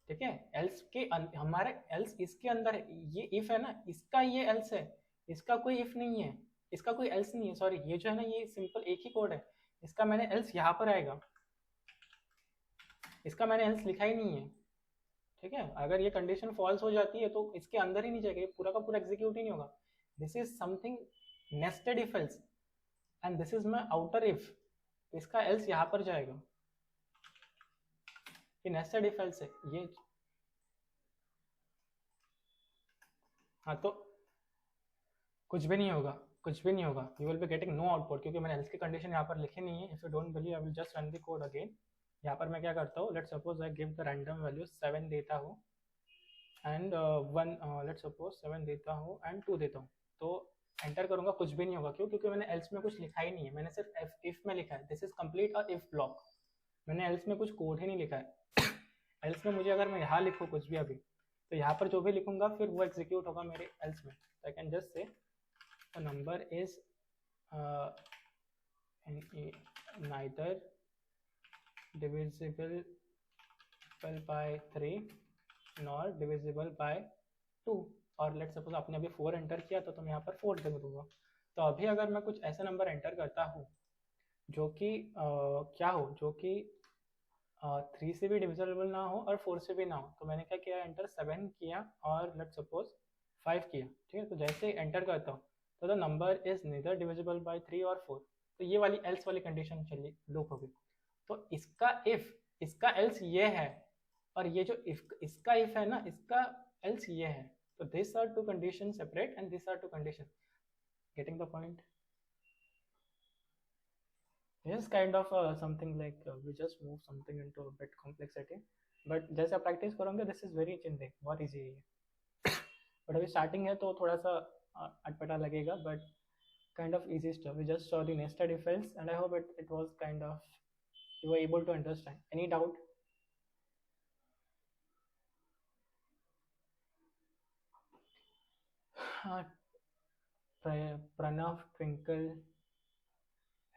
ठीक है, एल्स के हमारे एल्स इसके अंदर है, ये इफ है ना, इसका ये एल्स है, इसका कोई इफ नहीं है, इसका कोई एल्स नहीं है। सॉरी, ये जो है ना, ये सिंपल एक ही कोड है। इसका मैंने एल्स यहाँ पर आएगा, इसका मैंने एल्स लिखा ही नहीं है। ठीक है, अगर ये कंडीशन फॉल्स हो जाती है तो इसके अंदर ही नहीं जाएगा, ये पूरा का पूरा एग्जीक्यूट ही नहीं होगा। This is something nested if else, and this is my outer if. इसका एल्स यहाँ पर जाएगा, ये नेस्टेड इफ एल्स है ये। हाँ, तो कुछ भी नहीं होगा, कुछ भी नहीं होगा। You will be getting no output, क्योंकि मैंने एल्स की कंडीशन यहाँ पर लिखी नहीं है। If you don't believe, I will just run the code again. यहाँ पर मैं क्या करता हूँ, let's suppose I give the random value 7 देता हूँ, एंड वन, लेट्स सपोज 7 देता हूँ एंड 2 देता हूँ, तो एंटर करूँगा, कुछ भी नहीं होगा। क्यों? क्योंकि मैंने एल्स में कुछ लिखा ही नहीं है, मैंने सिर्फ इफ में लिखा है, this is complete a if block. मैंने एल्स में कुछ कोड ही नहीं लिखा है। एल्स में मुझे अगर मैं यहाँ लिखूँ कुछ भी अभी, तो यहाँ पर जो भी लिखूंगा फिर वो एग्जीक्यूट होगा मेरे एल्स में। तो आई कैन जस्ट से number is neither divisible by 3 nor divisible by 2। और लेट सपोज आपने अभी 4 एंटर किया तो मैं यहाँ पर 4 दे दूंगा। तो अभी अगर मैं कुछ ऐसा नंबर एंटर करता हूँ जो कि क्या हो, जो कि 3 से भी डिविजिबल ना हो और 4 से भी ना हो, तो मैंने क्या किया, एंटर 7 किया और लेट सपोज 5 किया। ठीक है, तो जैसे ही एंटर करता हूँ तो the number is neither divisible by 3 और 4। तो ये वाली एल्स वाली कंडीशन चली लूप हो गई। तो इसका एल्स ये है, और ये जो इफ इसका इफ है ना, इसका एल्स ये है। तो this are two condition separate and this are two condition. Getting the point? This is kind of something like we just move something into a bit complexity, but जैसे आप practice करोगे this is very Chinde, बहुत easy है ये। But अभी starting है तो थोड़ा सा अटपटा लगेगा, but kind of easy stuff. We just saw the nested if else, and I hope it was kind of you were able to understand. Any doubt? Pranav, Twinkle,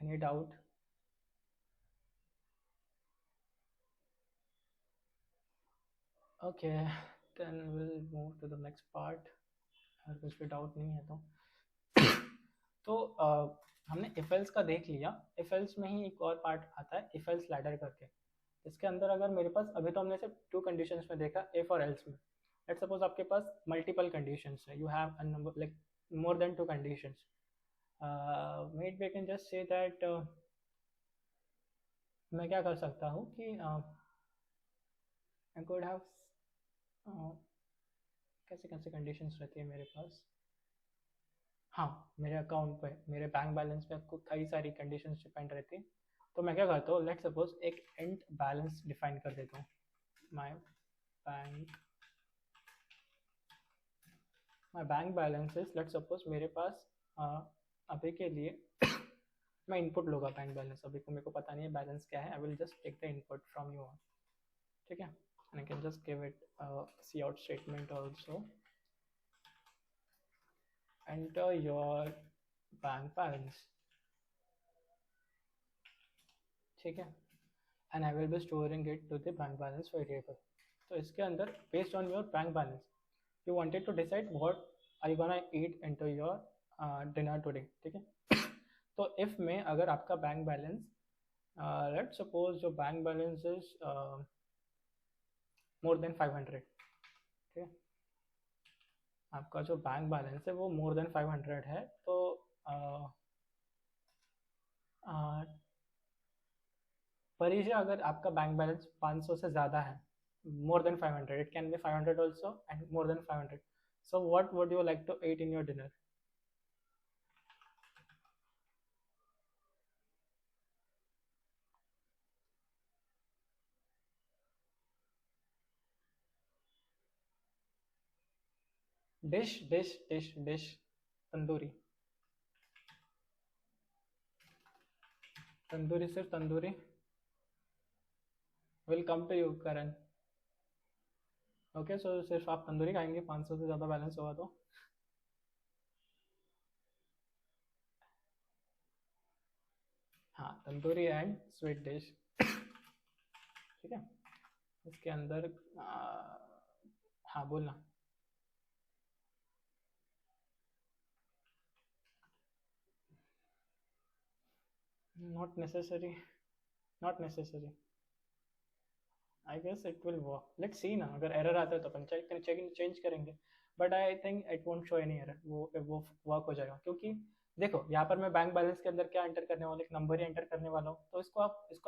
any doubt? Okay, then we'll move to the next part. अगर कुछ भी doubt नहीं है तो हमने if else का देख लिया। इफ एल्स में ही एक और पार्ट आता है इफ एल्स लैडर करके। इसके अंदर अगर मेरे पास, अभी तो हमने सिर्फ 2 कंडीशंस में देखा, इफ और एल्स में। लेट्स सपोज आपके पास मल्टीपल कंडीशंस है, you have a number like more than 2 conditions. Mate we can just say that मैं क्या कर सकता हूँ कि आई कुड हैव कैसे कैसे कंडीशंस रहती है मेरे पास। हाँ, मेरे अकाउंट पे, मेरे बैंक बैलेंस पे आपको कई सारी कंडीशंस डिपेंड रहती है। तो मैं क्या करता हूँ, लेट सपोज एक इंट बैलेंस डिफाइन कर देता हूँ। My bank balance is, let suppose मेरे पास अभी के लिए मैं इनपुट लूँगा बैंक बैलेंस। अभी को मेरे को पता नहीं है बैलेंस क्या है, I will just take the input from you on. ठीक है, and I can just give it C out statement also, enter your bank balance। ठीक है, and I will be storing it to the bank balance variable। तो इसके अंदर based on your bank balance you wanted to decide what are you gonna eat into your dinner today। ठीक है, तो if में अगर आपका बैंक बैलेंस let's suppose जो bank balance is more than 500। ठीक है, आपका जो बैंक बैलेंस है वो more than 500 है, तो परिचय अगर आपका बैंक बैलेंस 500 से ज़्यादा है, more than 500, it can be 500 also and more than 500, so what would you like to eat in your dinner? Dish tandoori, सिर्फ tandoori. Will come to you Karan. Okay, so सिर्फ आप तंदूरी खाएंगे 500 से ज़्यादा बैलेंस होगा तो? हाँ, तंदूरी एंड स्वीट डिश। ठीक है, इसके अंदर हाँ बोलना। Not necessary, not necessary. I guess it will work, let's see ना, अगर एरर आता है तो अपन चेंज करेंगे, but I think it won't show any error, वो वर्क हो जाएगा। क्योंकि देखो यहाँ पर मैं बैंक बैलेंस के अंदर क्या एंटर करने वाला, एक नंबर ही एंटर करने वाला हूँ, तो इसको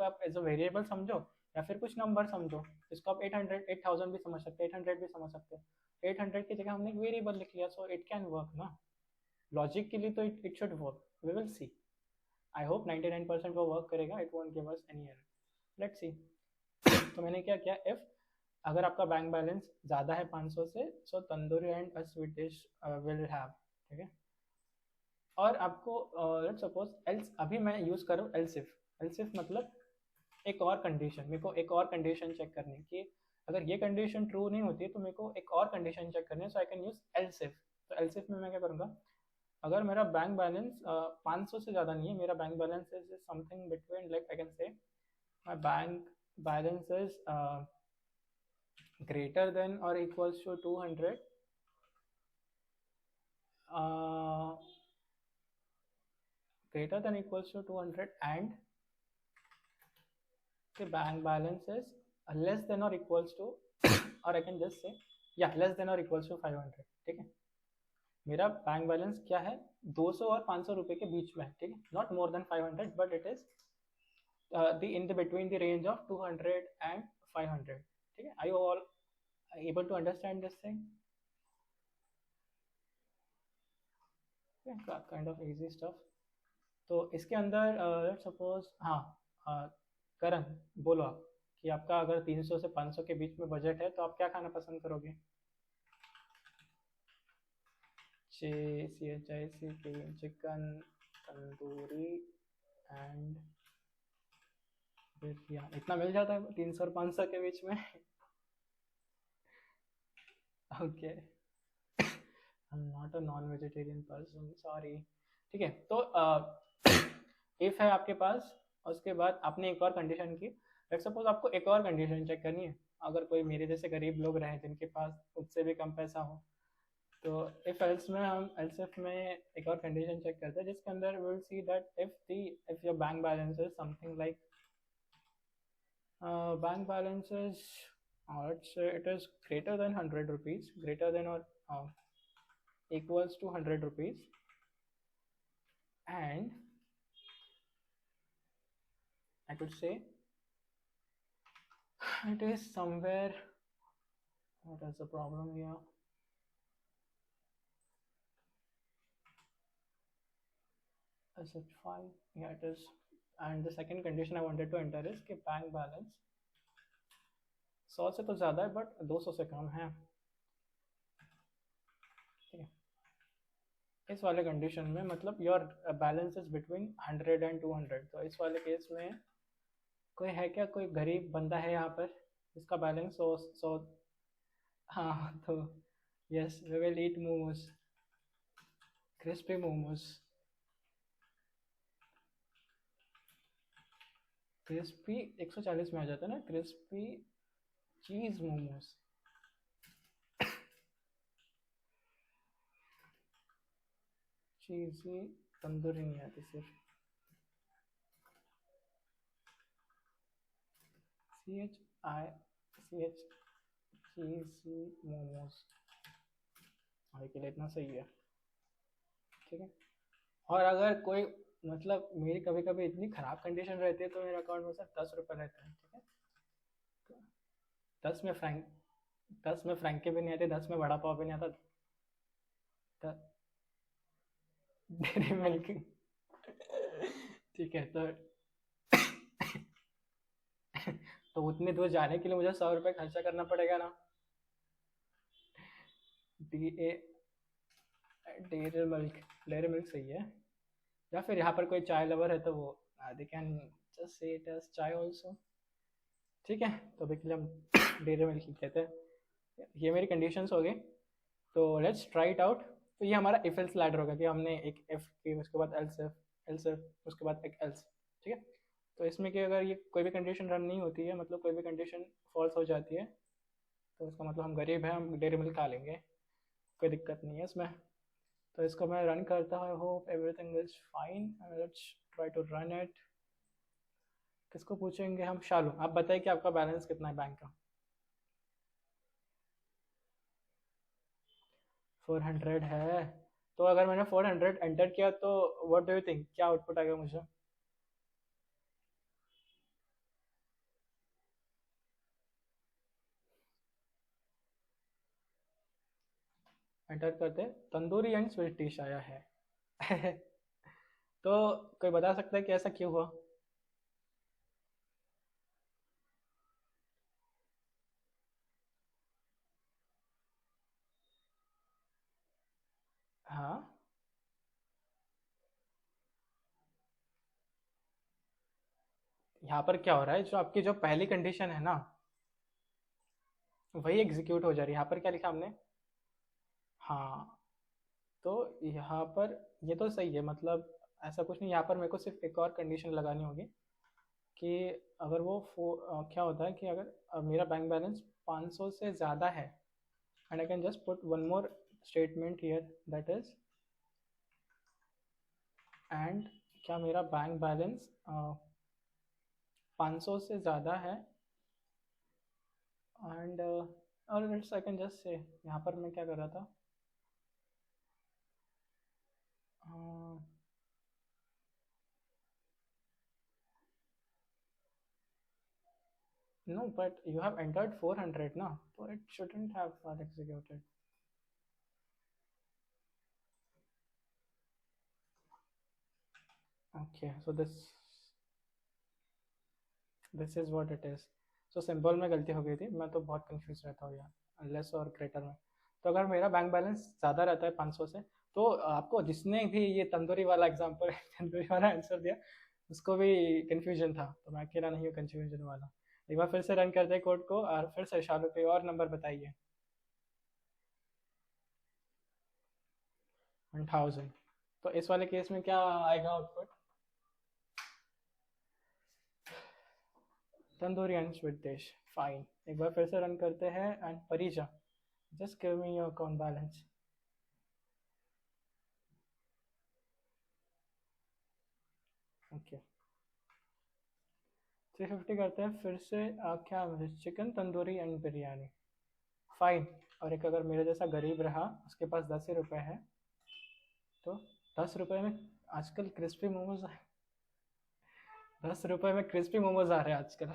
आप एज अ वेरिएबल समझो या फिर कुछ नंबर समझो। इसको आप 800 भी समझ सकते हैं, 800 भी समझ सकते हैं। 800 की जगह हमने एक वेरिएबल लिख लिया, सो इट कैन वर्क ना। लॉजिक के लिए तो it should work, we will see. I hope 99% वो वर्क करेगा, it won't give us any error, let's see. तो मैंने क्या किया, इफ अगर आपका बैंक बैलेंस ज़्यादा है 500 से, so tandoori and a sweet dish will have, ठीक है। और आपको लेट्स सपोज एल्स, अभी मैं यूज़ करूँ एल्सिफ। एल्सिफ मतलब एक और कंडीशन, मेरे को एक और कंडीशन चेक करनी है कि अगर ये कंडीशन ट्रू नहीं होती है तो मेरे को एक और कंडीशन चेक करनी है, so I can use else if. तो एल्सिफ में मैं क्या करूँगा, अगर मेरा बैंक बैलेंस 500 से ज़्यादा नहीं है, मेरा bank balance is something between, like I can say my bank balance is greater than or equals to 200, uh, greater than equals to 200 and the bank balance is less than or equals to or I can just say yeah less than or equals to 500, ठीक है। मेरा bank balance क्या है, 200 और 500 रुपए के बीच में है, ठीक है, not more than 500 but it is the in the between the range of 200 and 500, ठीक है। Are you all able to understand this thing? Yeah, kind of easy stuff. तो इसके अंदर लेट्स सपोज हाँ, करण बोलो आप कि आपका अगर 300 से 500 के बीच में बजट है तो आप क्या खाना पसंद करोगे? चिकन तंदूरी एंड बिरयानी, इतना मिल जाता है 300 और 500 के बीच में? Okay, I am not a non vegetarian person, sorry. ठीक है, तो इफ है आपके पास, उसके बाद आपने एक और कंडीशन की, लेट्स सपोज आपको एक और कंडीशन चेक करनी है, अगर कोई मेरे जैसे गरीब लोग रहे जिनके पास उससे भी कम पैसा हो, तो इफ एल्स में हम एल्स में एक और कंडीशन चेक करते हैं जिसके अंदर will see that if your bank balance is something like bank balance is, let's say it is greater than 100 rupees, greater than or equals to 100 rupees, and I could say it is somewhere, what is the problem here, is it 5? Yeah, it is. And the second condition I wanted to enter is कि bank balance 100 से तो ज़्यादा है but 200 से कम है, ठीक है। इस वाले कंडीशन में मतलब your balance is between 100 and 200, तो इस वाले केस में कोई है क्या, कोई गरीब बंदा है यहाँ पर जिसका बैलेंस 100? हाँ, तो yes, we will eat momos, crispy momos, crispy 140 में आ जाता है ना, क्रिस्पी चीज मोमोज। चीज़ी तंदूरी नहीं आती, सिर्फ CHI चीज़ी मोमोज, और के लिए इतना सही है, ठीक है। और अगर कोई मतलब मेरी कभी कभी इतनी ख़राब कंडीशन रहती है तो मेरे अकाउंट में सिर्फ 10 रुपये रहते हैं, ठीक है। तो 10 में फ्रैंक के भी नहीं आते, 10 में वड़ा पाव भी नहीं आता, डेरी मिल्क, ठीक है। तो उतनी दूर जाने के लिए मुझे 100 रुपये खर्चा करना पड़ेगा ना। DA डेरी मिल्क सही है, या फिर यहाँ पर कोई चाय लवर है तो वो they can just say it as chai also, ठीक है। तो अभी के लिए हम डेरी मिल्क लिख लेते हैं। ये मेरी कंडीशंस हो गई, तो लेट्स ट्राई इट आउट। तो ये हमारा इफ एल्स लैडर होगा कि हमने एक इफ की, उसके बाद एल्स उसके बाद एक एल्स, ठीक है। तो इसमें कि अगर ये कोई भी कंडीशन रन नहीं होती है, मतलब कोई भी कंडीशन फॉल्स हो जाती है, तो इसका मतलब हम गरीब हैं, हम डेरी मिल्क खा लेंगे, कोई दिक्कत नहीं है इसमें। तो इसको मैं रन करता हूँ, hope everything is fine, let's try to run it. किसको पूछेंगे हम? शालू, आप बताइए कि आपका बैलेंस कितना है बैंक का? 400 है। तो अगर मैंने 400 एंटर किया तो व्हाट डू यू थिंक, क्या आउटपुट आएगा मुझे? एंटर करते तंदूरी एंड स्वीट डिश आया है। तो कोई बता सकता है कि ऐसा क्यों हुआ? हाँ, यहाँ पर क्या हो रहा है, जो आपकी जो पहली कंडीशन है ना, वही एग्जीक्यूट हो जा रही है। यहाँ पर क्या लिखा हमने? हाँ, तो यहाँ पर ये तो सही है, मतलब ऐसा कुछ नहीं। यहाँ पर मेरे को सिर्फ एक और कंडीशन लगानी होगी कि अगर वो क्या होता है कि अगर मेरा बैंक बैलेंस 500 से ज़्यादा है, and I can just put one more statement here, that is and क्या मेरा बैंक बैलेंस 500 से ज़्यादा है, एंड और इट्स आई कैन जस्ट से, यहाँ पर मैं क्या कर रहा था, no but you have entered 400 ना, तो it shouldn't have got executed. Okay, so this is what it is. So symbol में गलती हो गई थी, मैं तो बहुत कंफ्यूज रहता हूँ यार लेस और ग्रेटर में। तो अगर मेरा बैंक बैलेंस ज़्यादा रहता है 500 से, तो आपको जिसने भी ये तंदूरी वाला एग्जांपल तंदूरी वाला आंसर दिया, उसको भी कंफ्यूजन था, तो मैं अकेला नहीं हूँ कंफ्यूजन वाला। एक बार फिर से रन करते हैं कोड को, और फिर से शालू पे और नंबर बताइए। 1000। तो इस वाले केस में क्या आएगा output? Tandoori and sweet dish, fine. एक बार फिर से रन करते हैं, and Parija, just give me your account balance. Okay, 350 करते हैं फिर से। क्या chicken tandoori and biryani, fine. और एक अगर मेरे जैसा गरीब रहा, उसके पास 10 ही रुपए है, तो 10 रुपए में आजकल क्रिस्पी मोमोज, 10 रुपए में क्रिस्पी मोमोज आ रहे हैं आजकल।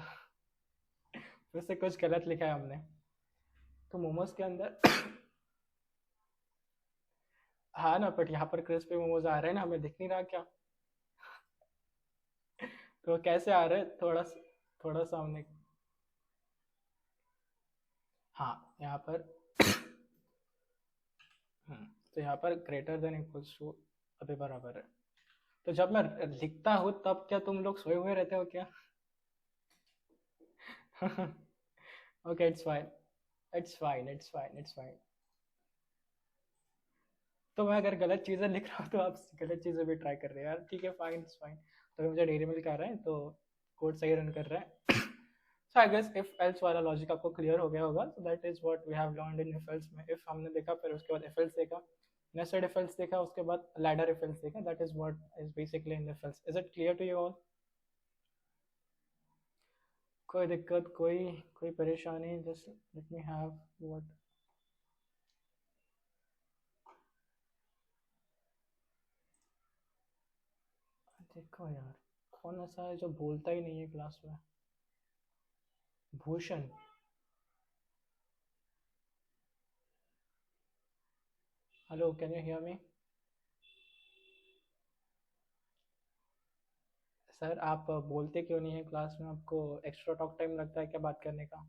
फिर से कुछ गलत लिखा है हमने। तो मोमोज के अंदर हाँ ना, बट यहाँ पर क्रिस्पी मोमोज आ रहे हैं ना, हमें दिख नहीं रहा क्या? तो कैसे आ रहे हैं, थोड़ा सा हमने, हाँ यहाँ पर तो यहाँ पर ग्रेटर देन इक्वल्स टू अभी बराबर है। तो जब मैं लिखता हूँ तब क्या तुम लोग सोए हुए रहते हो क्या? Okay, it's fine, it's fine, it's fine, it's fine. तो मैं अगर गलत चीज़ें लिख रहा हूँ तो आप गलत चीज़ें भी ट्राई कर रहे हो यार, ठीक है, फाइन, इट्स फाइन। तो मुझे डेयरी मिल्क आ रहा है, तो कोड सही रन कर रहा है। So I guess if else वाला लॉजिक आपको क्लियर हो गया होगा। So that is what we have learned in if else में। इफ हमने देखा, फिर उसके बाद इफ एल्स देखा, नेस्टेड इफ एल्स देखा, उसके बाद लैडर इफ एल्स देखा। That is what is basically in if else. Is it clear to you all? कोई दिक्कत, कोई परेशानी? Just let me have what, देखो यार, कौन ऐसा है जो बोलता ही नहीं है क्लास में? Bhushan. Hello, can you hear me? Sir आप बोलते क्यों नहीं है क्लास में? आपको एक्स्ट्रा टॉक टाइम लगता है क्या बात करने का?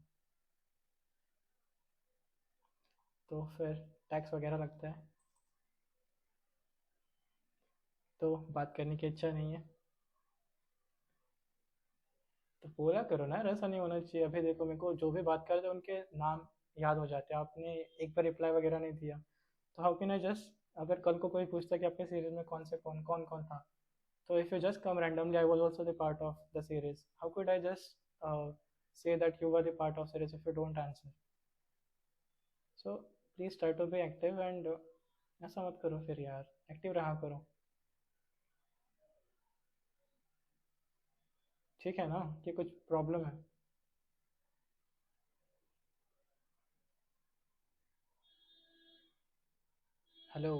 तो फिर टैक्स वगैरह लगता है, तो बात करने की इच्छा नहीं है, तो बोला करो ना, ऐसा नहीं होना चाहिए। अभी देखो, मेरे को जो भी बात करते हैं उनके नाम याद हो जाते हैं, आपने एक बार रिप्लाई वगैरह नहीं दिया, तो हाउ कैन आई जस्ट, अगर कल को कोई पूछता कि आपके सीरीज में कौन से कौन कौन कौन था, तो if you just come randomly, I was also the part of the series, how could I just say that you were the part of series if you don't answer? So please try to be active, and ऐसा मत करो फिर यार, active रहा करो, ठीक है ना? कि कुछ प्रॉब्लम है? हेलो,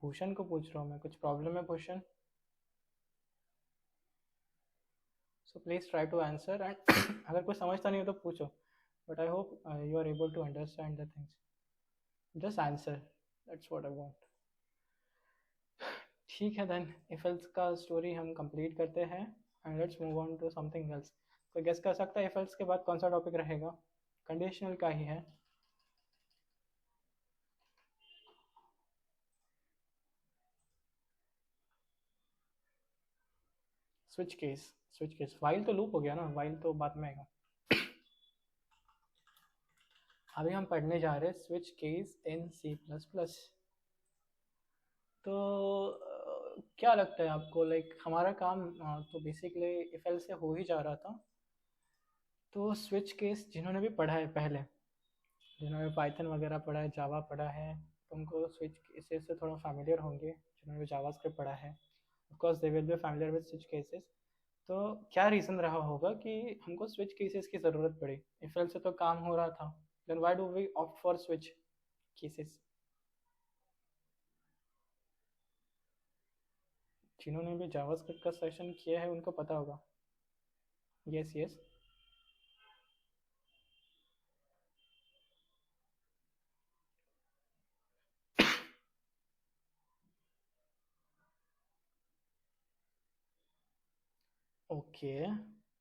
भूषण को पूछ रहा हूँ मैं, कुछ प्रॉब्लम है Bhushan? So please try to answer, and अगर कुछ समझता नहीं हो तो पूछो, but I hope you are able to understand the things. Just answer, that's what I want. ठीक है, देन इफ एल्स का स्टोरी हम कंप्लीट करते हैं, and let's move on to something else. कोई गेस कर सकता है इफ एल्स के बाद कौन सा टॉपिक रहेगा? कंडीशनल का ही है। स्विच केस वाइल तो लूप हो गया ना, वाइल तो बाद में आएगा। अभी हम पढ़ने जा रहे हैं स्विच केस इन C++। तो क्या लगता है आपको, लाइक हमारा काम तो बेसिकली इफ एल से हो ही जा रहा था। तो स्विच केस जिन्होंने भी पढ़ा है पहले, जिन्होंने पाइथन वगैरह पढ़ा है, जावा पढ़ा है, तो उनको स्विच केसेस से थोड़ा फैमिलियर होंगे। जिन्होंने जावा स्क्रिप्ट पढ़ा है, of course they will be familiar with switch cases. तो क्या रीज़न रहा होगा कि हमको स्विच केसेस की ज़रूरत पड़ी? इफ एल से तो काम हो रहा था, then why do we opt for switch cases? जिन्होंने भी जावास्क्रिप्ट का सेशन किया है उनको पता होगा। Yes yes. Okay,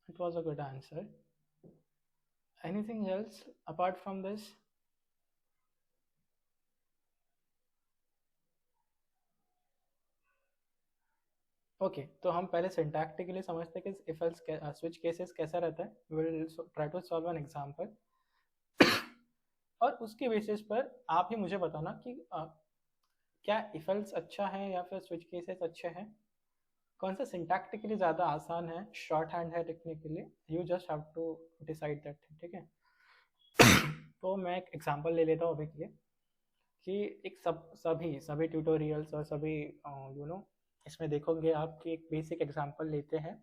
it was a good answer. Anything else apart from this? Okay तो हम पहले सिंटैक्टिकली समझते हैं कि इफ एल्स स्विच केसेस कैसा रहता है। We will try to solve an example और उसके बेसिस पर आप ही मुझे बताना कि क्या इफ एल्स अच्छा है या फिर स्विच केसेस अच्छे हैं, कौन सा सिंटैक्टिकली ज़्यादा आसान है, शॉर्ट हैंड है technically. You just have to decide that, ठीक है। तो मैं एक एग्जांपल ले लेता हूँ अभी के लिए कि एक सभी ट्यूटोरियल्स और सभी यू नो इसमें देखोगे आप कि एक बेसिक एग्जांपल लेते हैं।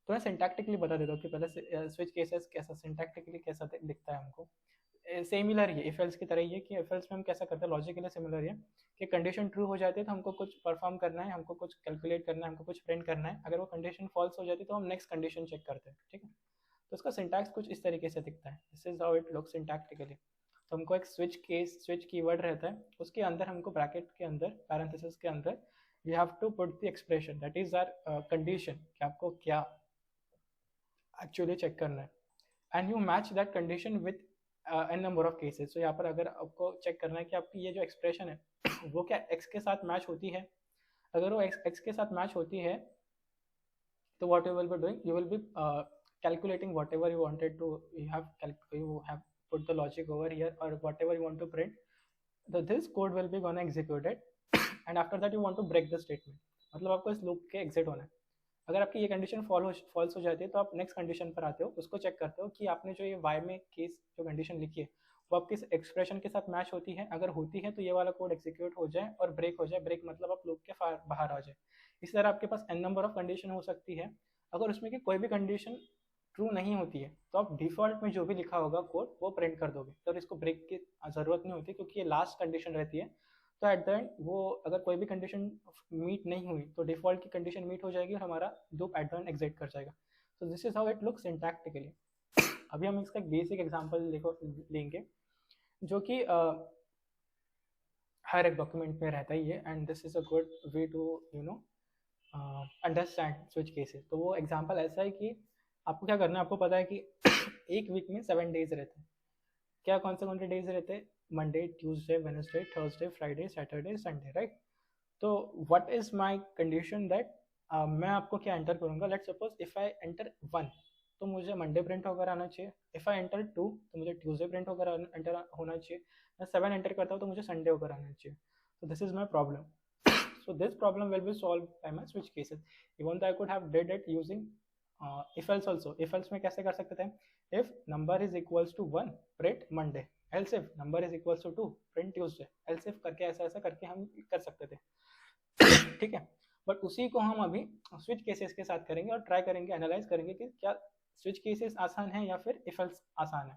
तो मैं सिंटैक्टिकली बता देता हूँ कि पहले स्विच केसेस कैसा सिंटैक्टिकली कैसा दिखता है हमको। सिमिलर ही इफ एल्स की तरह ही है कि इफ एल्स में हम कैसा करते हैं, लॉजिकली सिमिलर है कि कंडीशन ट्रू हो जाती है तो हमको कुछ परफॉर्म करना है, हमको कुछ कैलकुलेट करना है, हमको कुछ प्रिंट करना है। अगर वो कंडीशन फॉल्स हो जाती है तो हम नेक्स्ट कंडीशन चेक करते हैं, ठीक है। तो उसका सिंटैक्स कुछ इस तरीके से दिखता है, this is how it looks syntactically. तो हमको एक स्विच कीवर्ड रहता है, उसके अंदर हमको ब्रैकेट के अंदर पैरेंथेसिस के अंदर we have to put the expression that is our condition कि आपको क्या एक्चुअली चेक करना है। And you match that condition with an number of cases. तो यहाँ पर अगर आपको चेक करना है कि आपकी ये जो एक्सप्रेशन है वो क्या एक्स के साथ मैच होती है। अगर वो एक्स के साथ मैच होती है तो what you will be doing, you will be calculating whatever you wanted to, you have put the logic over here or whatever you want to print, this code will be gonna executed and after that you want to break the statement। मतलब आपको इस loop के exit होना है। अगर आपकी ये condition false हो जाती है तो आप नेक्स्ट कंडीशन पर आते हो, उसको चेक करते हो कि आपने जो ये वाई में केस जो कंडीशन लिखी है वो आपकी एक्सप्रेशन के साथ मैच होती है। अगर होती है तो ये वाला कोड एग्जीक्यूट हो जाए और ब्रेक हो जाए। ब्रेक मतलब आप लूप के बाहर आ जाए। इसी तरह आपके पास एन नंबर ऑफ कंडीशन हो सकती है। अगर उसमें की कोई भी कंडीशन ट्रू नहीं होती है तो आप डिफॉल्ट में जो भी लिखा होगा कोड वो प्रिंट कर दोगे, तो इसको ब्रेक की ज़रूरत नहीं होती क्योंकि ये लास्ट कंडीशन रहती है। तो एट द एंड वो अगर कोई भी कंडीशन मीट नहीं हुई तो डिफॉल्ट की कंडीशन मीट हो जाएगी और हमारा loop at the end exit कर जाएगा। तो this is how it looks syntactically. अभी हम इसका एक बेसिक एग्जांपल लेंगे जो कि हर एक डॉक्यूमेंट में रहता ही है and this is a good way to understand switch cases. तो वो एग्जांपल ऐसा है कि आपको क्या करना है, आपको पता है कि एक वीक में 7 डेज रहते हैं। क्या कौन से डेज रहते हैं? Monday, Tuesday, Wednesday, Thursday, Friday, Saturday, Sunday, right. तो what is my condition that मैं आपको क्या एंटर करूंगा। Let's suppose if I enter 1 तो मुझे मंडे प्रिंट होकर आना चाहिए। इफ आई एंटर 2 तो मुझे ट्यूसडे प्रिंट होकर एंटर होना चाहिए। मैं 7 एंटर करता हूँ तो मुझे संडे होकर आना चाहिए। तो this is my problem. So this problem will be solved by my switch cases. Even though I could have did it using if else also. If else में कैसे कर सकते थे? If number is equals to 1 print Monday, else if number is equals to 2 print Tuesday, else if करके ऐसा ऐसा करके हम कर सकते थे। ठीक है, बट उसी को हम अभी स्विच केसेस के साथ करेंगे और ट्राई करेंगे, एनालाइज करेंगे कि क्या स्विच केसेस आसान है या फिर इफ एल्स आसान है।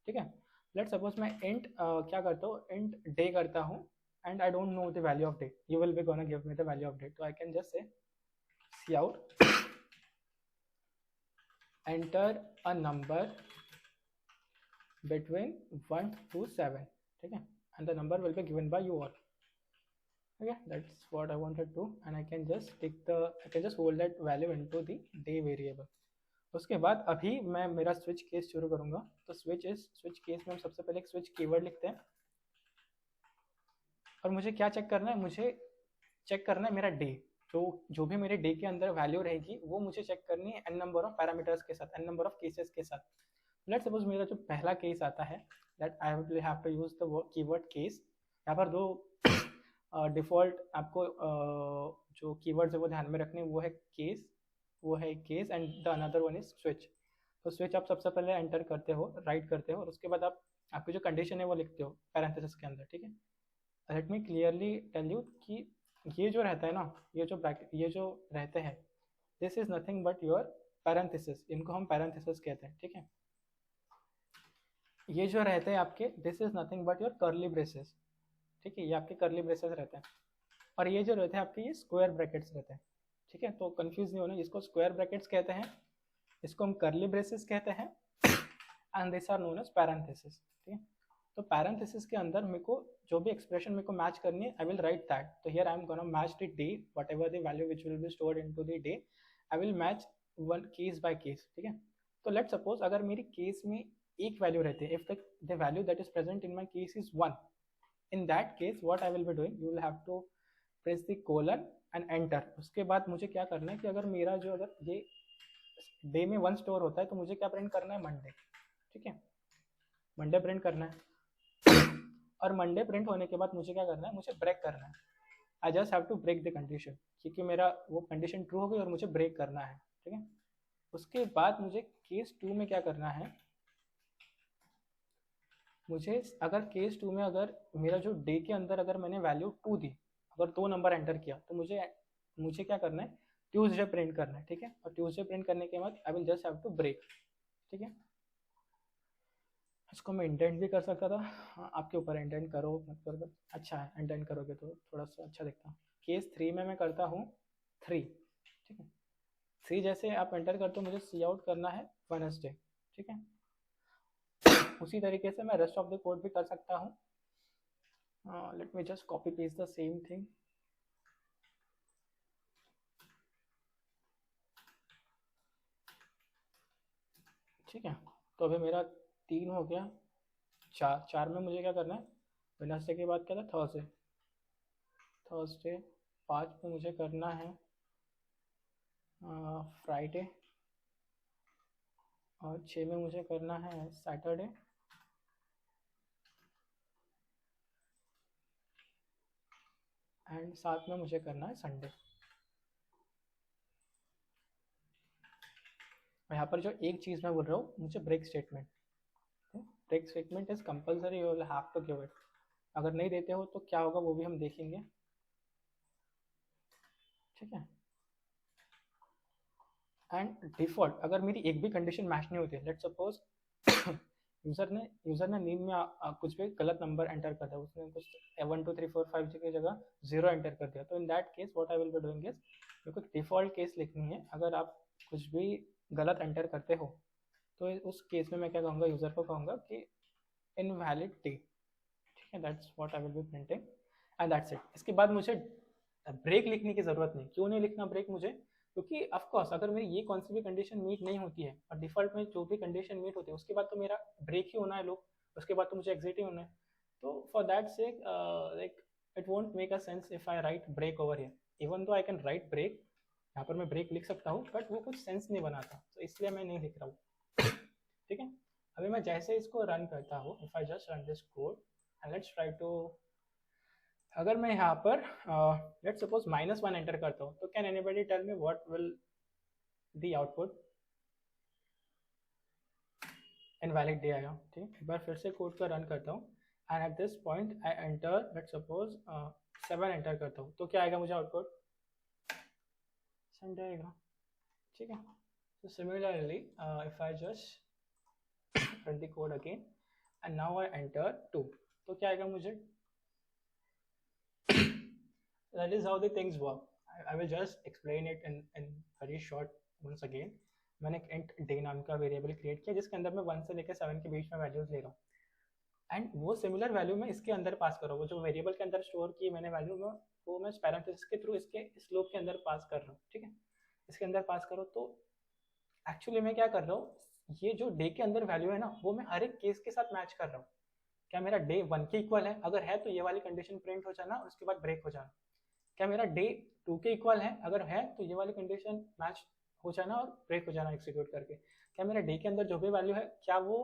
ठीक है, लेट्स सपोज मैं इंट क्या करता हूँ, इंट डे करता हूँ and I don't know the value of date. You will be gonna give me the value of date. So I can just say cout enter a number between 1 to 7. Okay, and the number will be given by you all. Okay, that's what I wanted to, and I can just hold that value into the day variable. उसके बाद अभी मैं मेरा switch case शुरू करूंगा। तो switch case में हम सबसे पहले एक स्विच कीवर्ड लिखते हैं और मुझे क्या चेक करना है, मुझे चेक करना है मेरा डे। जो भी मेरे डे के अंदर वैल्यू रहेगी वो मुझे चेक करनी है n नंबर ऑफ पैरामीटर्स के साथ, n नंबर ऑफ केसेस के साथ. लेट्स सपोज मेरा जो पहला केस आता है that I will have to use the keyword case. यहाँ पर दो डिफॉल्ट आपको जो कीवर्ड्स है वो ध्यान में रखने, वो है case and the another one is switch. तो स्विच आप सबसे पहले एंटर करते हो, राइट करते हो, और उसके बाद आप आपकी जो कंडीशन है वो लिखते हो पैरेंथेसिस के अंदर. ठीक है, let me clearly tell you कि ये जो रहता है ना, ये जो रहते हैं, this is nothing but your parenthesis. इनको हम पैरेंथेसिस कहते हैं. ठीक है, ये जो रहते हैं आपके, this is nothing but your curly braces. ठीक है, ये आपके कर्ली ब्रेसेस रहते हैं. और ये जो रहते हैं आपके, ये स्क्वायर ब्रैकेट्स रहते हैं. ठीक है, तो कंफ्यूज नहीं होना, इसको स्क्वायर ब्रैकेट्स कहते हैं, इसको हम कर्ली ब्रेसेस कहते हैं, and this are known as parenthesis. ठीक है, तो पैरेंथेसिस के अंदर मेरे को जो भी एक्सप्रेशन मेरे को मैच करनी है, आई विल राइट दैट. तो here I am gonna match the day, what ever the value which will be stored into the day, I will match one case by case. ठीक है, तो let suppose अगर मेरी case में एक value रहती है, if the value that is present in my case is 1, in that case what I will be doing, you will have to press the colon and enter. उसके बाद मुझे क्या करना है कि अगर ये डे में 1 स्टोर होता है तो मुझे क्या प्रिंट करना है, मंडे. ठीक है, मंडे प्रिंट करना है. और मंडे प्रिंट होने के बाद मुझे क्या करना है, मुझे ब्रेक करना है. I just have to break the condition, क्योंकि मेरा वो कंडीशन ट्रू हो गई और मुझे ब्रेक करना है. ठीक है, उसके बाद मुझे केस 2 में क्या करना है, मुझे अगर केस 2 में अगर मेरा जो डे के अंदर अगर मैंने वैल्यू 2 दी, अगर 2 नंबर एंटर किया, तो मुझे क्या करना है, ट्यूसडे प्रिंट करना है. ठीक है, और ट्यूसडे प्रिंट करने के बाद I will just have to break. ठीक है, इसको मैं इंडेंट भी कर सकता था. हाँ, आपके ऊपर, इंडेंट करो मत करो, अच्छा है, इंडेंट करोगे तो थोड़ा सा अच्छा दिखता. केस 3 में मैं करता हूँ 3. ठीक है, 3 जैसे आप एंटर करते हो, मुझे सी आउट करना है वेडनेसडे. ठीक है, उसी तरीके से मैं रेस्ट ऑफ द कोड भी कर सकता हूँ. Let me just copy paste the same thing. ठीक है, तो अभी मेरा 3 हो गया. 4 में मुझे क्या करना है, वेडनेसडे के बाद क्या था, थर्सडे. 5 में मुझे करना है फ्राइडे, और 6 में मुझे करना है सैटरडे, एंड 7 में मुझे करना है संडे. यहाँ पर जो एक चीज़ मैं बोल रहा हूँ, मुझे break statement is compulsory, you will have to give it. अगर नहीं देते हो तो क्या होगा वो भी हम देखेंगे. ठीक है, एंड डिफॉल्ट अगर मेरी एक भी कंडीशन मैच नहीं होती है, लेट सपोज यूजर ने नींद में कुछ भी गलत नंबर एंटर कर दिया, उसने कुछ 1 2 3 4 5 की जगह 0 एंटर कर दिया, तो in that case what I will be doing is, मेरे को डिफॉल्ट केस लिखनी है. अगर आप कुछ भी गलत एंटर करते हो तो उस केस में मैं क्या कहूँगा, यूजर को कहूँगा कि इनवैलिड डे. ठीक है, that's what I will B printing, and that's it. इसके बाद मुझे ब्रेक लिखने की जरूरत नहीं. क्यों नहीं लिखना ब्रेक मुझे, क्योंकि ऑफकोर्स अगर मेरी ये कौन सी भी कंडीशन मीट नहीं होती है, और डिफॉल्ट में जो भी कंडीशन मीट होती है उसके बाद तो मेरा ब्रेक ही होना है लूप, उसके बाद तो मुझे एग्जिट ही होना है. तो for that sake like it won't make a sense if I write break over here. Even though I can write break, यहाँ पर मैं ब्रेक लिख सकता हूँ, बट वो कुछ सेंस नहीं बनाता, तो इसलिए मैं नहीं लिख रहा हूँ. ठीक है, अभी मैं जैसे इसको रन करता हूँ, if I just run this code and let's try to, अगर मैं यहाँ पर लेट्स सपोज -1 एंटर करता हूँ, तो can anybody tell me what will the output, invalid day आया. ठीक है, एक बार फिर से कोड को रन करता हूँ, and at this point I enter let's suppose 7 enter करता हूँ, तो क्या आएगा मुझे आउटपुट, संडे आएगा. ठीक है, so similarly if I just run the code again and now I enter 2, तो क्या आएगा मुझे. That is how the things work. I will just explain it in very short once again. मैंने एक int day नाम का variable create किया जिसके अंदर मैं 1 से लेकर 7 के बीच में वैल्यूज ले रहा हूँ, एंड वो सिमिलर वैल्यू मैं इसके अंदर पास कर रहा हूँ. वो जो वेरिएबल के अंदर स्टोर की मैंने वैल्यू में, वो मैं पैरेंथेसिस के थ्रू इसके इस लूप के अंदर पास कर रहा हूँ. ठीक है, इसके अंदर पास करो, तो एक्चुअली मैं क्या कर रहा हूँ, ये जो डे के अंदर वैल्यू है ना, वो मैं हर एक केस के साथ मैच कर रहा हूँ. क्या मेरा डे 1 के इक्वल है, अगर है तो ये वाली कंडीशन प्रिंट हो जाना और उसके बाद ब्रेक हो जाना. क्या मेरा डे 2 के इक्वल है? अगर है तो ये वाली कंडीशन मैच हो जाना और ब्रेक हो जाना एग्जीक्यूट करके। क्या मेरा डे के अंदर जो भी वैल्यू है क्या वो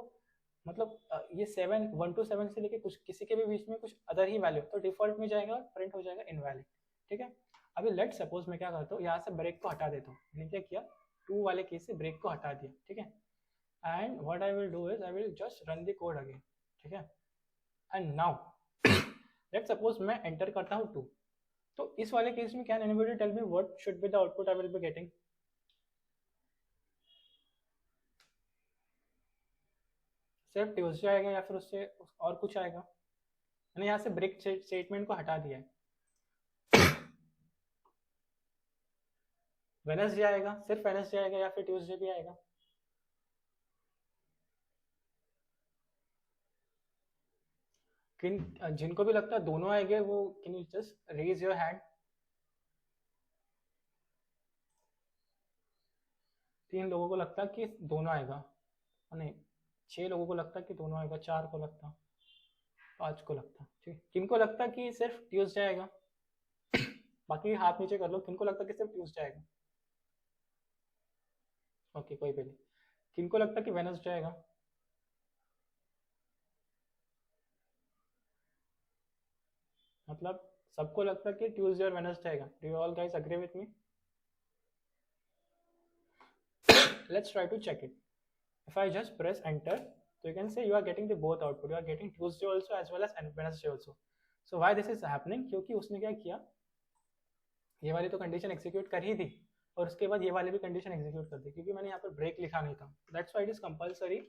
मतलब ये 1 to 7 से लेके कुछ किसी के भी बीच में कुछ अदर ही वैल्यू तो डिफॉल्ट में जाएगा और प्रिंट हो जाएगा इनवैलिड। ठीक है, अभी लेट सपोज मैं क्या करता हूँ, यहाँ से ब्रेक को हटा देता हूँ। मैंने क्या किया, 2 वाले केस से ब्रेक को हटा दिया। ठीक है, and what I will do is I will just run the code again. ठीक है, एंड नाउ लेट सपोज मैं एंटर करता हूँ 2, तो इस वाले केस में can anybody tell me what should be the output I will be getting? सिर्फ ट्यूसडे आएगा या फिर उससे और कुछ आएगा? मैंने यहाँ से ब्रेक स्टेटमेंट को हटा दिया है। वेडनेसडे आएगा, सिर्फ वेडनेसडे आएगा या फिर ट्यूसडे भी आएगा? किन जिनको भी लगता है दोनों आएंगे वो can you just raise your hand? 3 लोगों को लगता है कि दोनों आएगा, नहीं 6 लोगों को लगता है कि दोनों आएगा, 4 को लगता, 5 को लगता। ठीक, किनको लगता है कि सिर्फ ट्यूसडे आएगा? बाकी हाथ नीचे कर लो, किनको लगता है कि सिर्फ ट्यूसडे आएगा? ओके, कोई भी नहीं। किनको लगता है कि वेडनेसडे आएगा? मतलब सबको लगता है कि ट्यूसडे और वेडनेसडे आएगा। Do you all guys agree with me? Let's try to check it. If I just press enter, so you can say you are getting the both output. You are getting Tuesday also as well as Wednesday also. So why this is happening? क्योंकि उसने क्या किया, ये वाली तो condition execute कर ही थी और उसके बाद ये वाली भी कंडीशन एग्जीक्यूट कर दी, क्योंकि मैंने यहाँ पर ब्रेक लिखा नहीं था। That's why it is compulsory.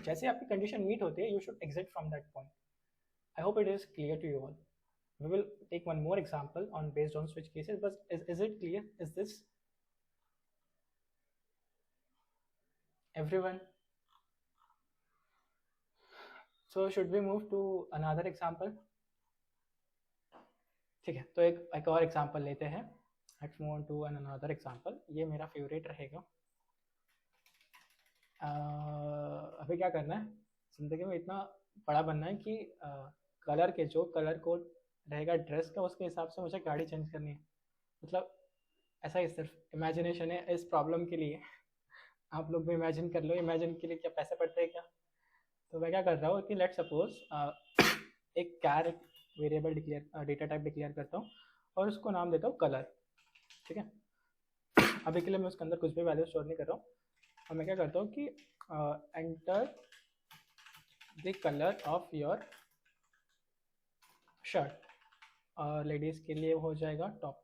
जैसे आपकी कंडीशन मीट होती है, you should exit from that point. I hope it is clear to you all. We will take one more example on based on switch cases, but is it clear? Is this everyone? So should we move to another example? ठीक है, तो एक और example लेते हैं. Let's move on to another example. ये मेरा favourite रहेगा. अभी क्या करना है, जिंदगी में इतना बड़ा बनना है कि कलर के जो कलर कोड रहेगा ड्रेस का, उसके हिसाब से मुझे गाड़ी चेंज करनी है. मतलब ऐसा ही सिर्फ इमेजिनेशन है इस प्रॉब्लम के लिए. आप लोग भी इमेजिन कर लो, इमेजिन के लिए क्या पैसे पड़ते हैं क्या? तो मैं क्या कर रहा हूँ कि लेट सपोज एक char variable declare data type declare करता हूँ और उसको नाम देता हूँ कलर. ठीक है, अभी के लिए मैं उसके अंदर कुछ भी वैल्यू स्टोर नहीं कर रहा हूँ. और मैं क्या करता हूँ कि enter the colour of your shirt. Ladies के लिए हो जाएगा टॉप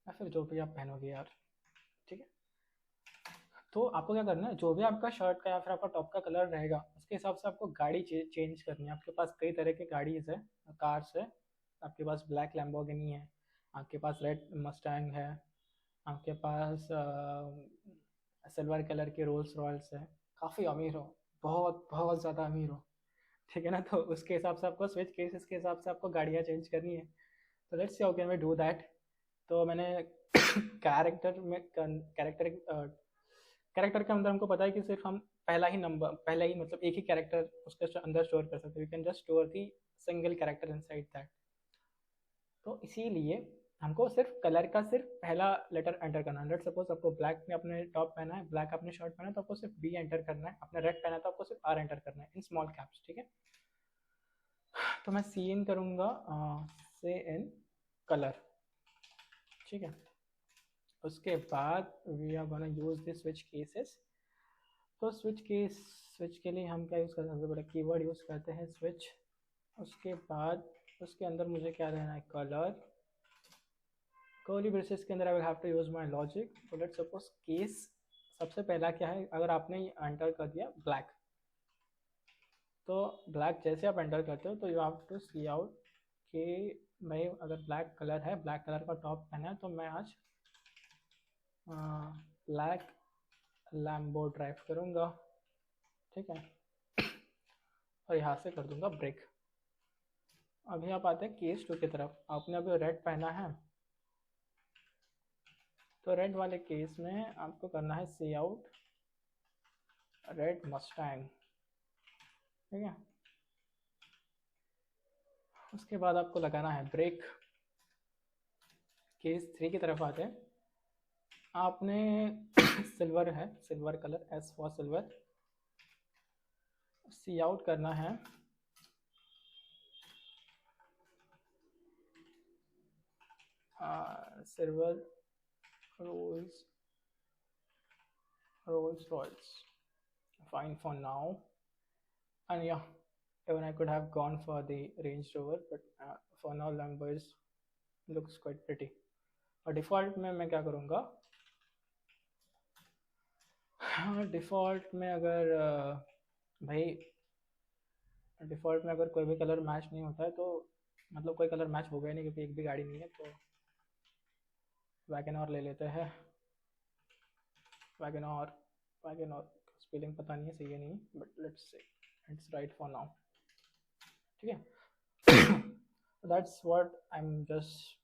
या फिर जो भी आप पहनोगे यार. ठीक है, तो आपको क्या करना है, जो भी आपका शर्ट का या फिर आपका टॉप का कलर रहेगा उसके हिसाब से आपको गाड़ी चेंज करनी है. आपके पास कई तरह की गाड़ीज है, कार्स है. आपके पास ब्लैक लैम्बोर्गिनी है, आपके पास रेड मस्टैंग है, आपके पास सिल्वर कलर के रोल्स रॉयल्स है. काफ़ी अमीर हो, बहुत बहुत ज़्यादा अमीर हो. ठीक है ना, तो उसके हिसाब से आपको स्विच केसेस के हिसाब से आपको गाड़ियाँ चेंज करनी है. तो let's see how can we do that. तो मैंने कैरेक्टर के अंदर हमको पता है कि सिर्फ हम पहला ही मतलब एक ही कैरेक्टर उसके अंदर स्टोर कर सकते हैं. We can just store the single character inside that. तो इसीलिए हमको सिर्फ कलर का सिर्फ पहला लेटर एंटर करना है. लेट्स सपोज आपको ब्लैक में अपने टॉप पहना है, ब्लैक अपने शर्ट पहना है, तो आपको सिर्फ बी एंटर करना है. अपने रेड पहना है तो आपको सिर्फ आर एंटर करना है इन स्मॉल कैप्स. ठीक है, तो मैं सी इन करूँगा से इन कलर. ठीक है, उसके बाद we are gonna use the switch cases. तो स्विच के लिए हम क्या यूज़ करते हैं, सबसे बड़ा कीवर्ड यूज़ करते हैं स्विच. उसके बाद उसके अंदर मुझे क्या रहना है, कलर. कर्ली ब्रेसेस के अंदर I will have to use my logic. तो लेट्स सपोज केस सबसे पहला क्या है, अगर आपने एंटर कर दिया ब्लैक, तो ब्लैक जैसे आप एंटर करते हो तो you have to C out कि मैं अगर ब्लैक कलर है, ब्लैक कलर का टॉप पहना है, तो मैं आज ब्लैक लैम्बो ड्राइव करूँगा. ठीक है, और यहाँ से कर दूंगा ब्रेक. अभी आप आते हैं केस 2 की तरफ. आपने अभी रेड पहना है, तो रेड वाले केस में आपको करना है सी आउट रेड मस्टैंग. ठीक है, उसके बाद आपको लगाना है ब्रेक. केस 3 की तरफ आते हैं। आपने सिल्वर है, silver colour, S for silver, C out करना है। Silver Rolls Royce, fine for now. And yeah, even I could have gone for the Range Rover, but for now Lambo looks quite pretty. और default में मैं क्या करूँगा, default में अगर भाई डिफ़ॉल्ट में अगर कोई भी कलर मैच नहीं होता है तो मतलब कोई कलर मैच होगा ही नहीं क्योंकि एक भी गाड़ी नहीं है, तो वैगन आर ले लेते हैं। वैगन आर स्पेलिंग पता नहीं है, सही है नहीं, but let's say it's right for now, ठीक है। That's what I am just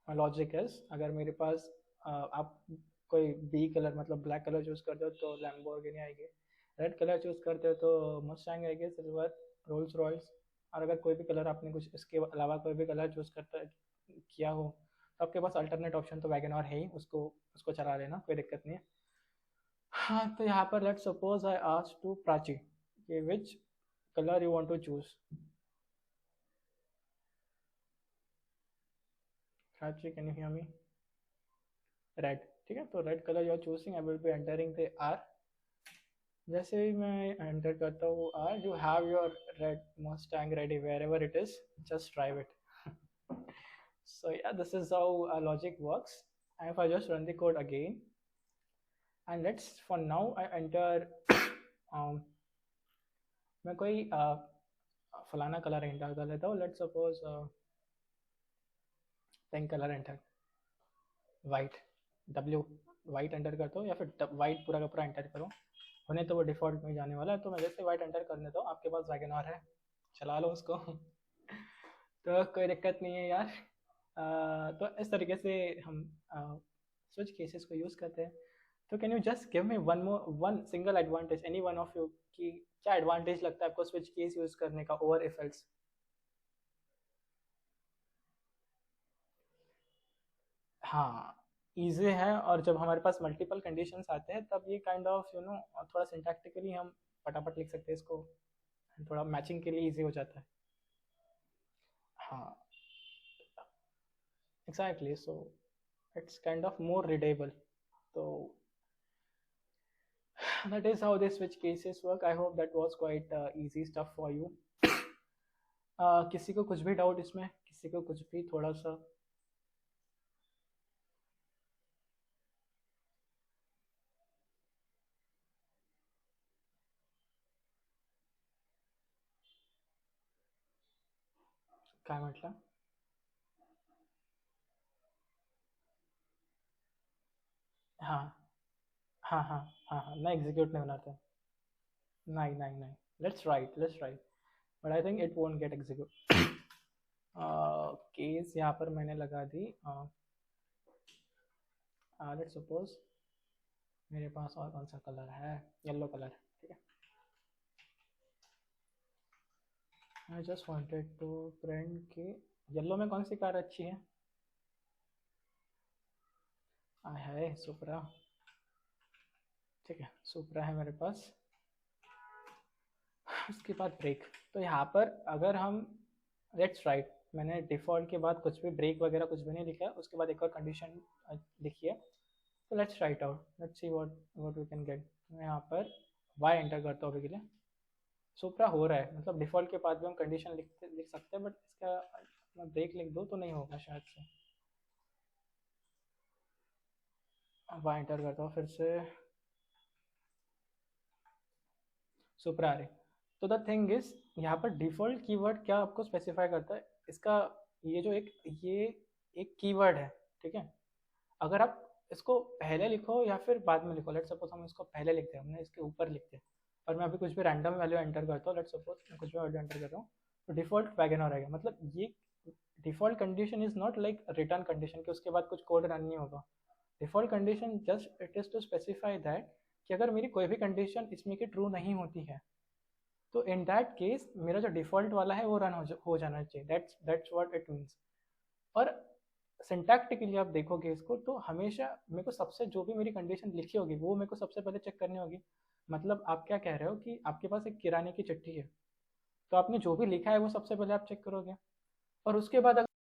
logic is, अगर मेरे पास आप कोई बी कलर मतलब ब्लैक कलर चूज़ करते हो तो लैम्बोर्गिनी आएगी, रेड कलर चूज़ करते हो तो मस्टैंग आएगी, सिल्वर रोल्स रॉयस, और अगर कोई भी कलर आपने कुछ इसके अलावा कोई भी कलर चूज़ करता किया हो तो आपके पास अल्टरनेट ऑप्शन तो वैगन आर है ही, उसको चला लेना, कोई दिक्कत नहीं है। हाँ, तो यहाँ पर let's suppose I ask to Prachi कि which colour you want to choose. Prachi, can you hear me? Red, ठीक है, तो red colour you are choosing, I will be entering the R. जैसे ही मैं एंटर करता हूँ R, you have your red Mustang ready wherever it is, just drive it. So yeah, this is how logic works. And if I just run the code again, and let's for now I enter मैं कोई फलाना colour enter कर लेता हूँ, let's suppose pink colour enter, white, W white enter करता हूँ, या फिर वाइट पूरा का पूरा एंटर करो, होने तो वो डिफ़ॉल्ट में जाने वाला है, तो मैं जैसे वाइट एंटर कर देता हूँ, आपके पास वैगन आर है, चला लो उसको। तो कोई दिक्कत नहीं है यार। तो इस तरीके से हम स्विच केसेस को यूज़ करते हैं। तो can you just give me one single advantage, any one of you, कि क्या एडवांटेज लगता है आपको स्विच केस यूज़ करने का ओवर इफ एल्स? हाँ, ईजी है, और जब हमारे पास मल्टीपल कंडीशंस आते हैं तब ये काइंड ऑफ थोड़ा सिंटैक्टिकली हम फटाफट लिख सकते हैं इसको, थोड़ा मैचिंग के लिए ईजी हो जाता है। हाँ, exactly, so it's kind of more readable. तो that is how the switch cases work. I hope that was quite easy stuff for you. किसी को कुछ भी डाउट इसमें, किसी को कुछ भी थोड़ा सा? काय म्हटलं? हाँ हाँ हाँ हाँ हाँ, नहीं एग्जीक्यूट नहीं होना था, नहीं नहीं नहीं, let's write, but I think it won't get execute. Case यहाँ पर मैंने लगा दी, लेट्स सपोज मेरे पास और कौन सा कलर है, येलो कलर, ठीक है। I just wanted to print कि येलो में कौन सी कार अच्छी है, है सुपरा, ठीक है, सुपरा है मेरे पास। उसके बाद ब्रेक, तो यहाँ पर अगर हम लेट्स राइट, मैंने डिफ़ॉल्ट के बाद कुछ भी ब्रेक वगैरह कुछ भी नहीं लिखा है, उसके बाद एक और कंडीशन लिखी है, तो let's write out, let's see what we can get. मैं यहाँ पर वाई एंटर करता हूँ अभी के लिए, सुपरा हो रहा है, मतलब डिफ़ॉल्ट के बाद भी हम कंडीशन लिख सकते हैं, बट इसका मैं ब्रेक लिख दूँ तो नहीं होगा शायद से। वाई एंटर करता हूँ फिर से, सुपरा आ रही। तो द थिंग इज, यहाँ पर डिफ़ॉल्ट कीवर्ड क्या आपको स्पेसिफाई करता है, इसका ये जो एक कीवर्ड है, ठीक है। अगर आप इसको पहले लिखो या फिर बाद में लिखो, लेट्स सपोज हम इसको पहले लिखते हैं, हमने इसके ऊपर लिखते हैं, और मैं अभी कुछ भी रैंडम वैल्यू एंटर करता हूँ, लेट्स सपोज मैं कुछ भी वैल्यू एंटर कर रहा हूँ, तो डिफ़ॉल्ट वैगन रहेगा, मतलब ये default condition is not like return condition कि उसके बाद कुछ कोड रन नहीं होगा। Default condition just it is to specify that कि अगर मेरी कोई भी कंडीशन इसमें की ट्रू नहीं होती है तो इन दैट केस मेरा जो डिफ़ॉल्ट वाला है वो रन हो जाना चाहिए, दैट्स व्हाट इट मीन्स। और सिंटैक्टिकली आप देखोगे इसको तो हमेशा मेरे को सबसे जो भी मेरी कंडीशन लिखी होगी वो मेरे को सबसे पहले चेक करनी होगी। मतलब आप क्या कह रहे हो कि आपके पास एक किराने की चिट्ठी है, तो आपने जो भी लिखा है वो सबसे पहले आप चेक करोगे, और उसके बाद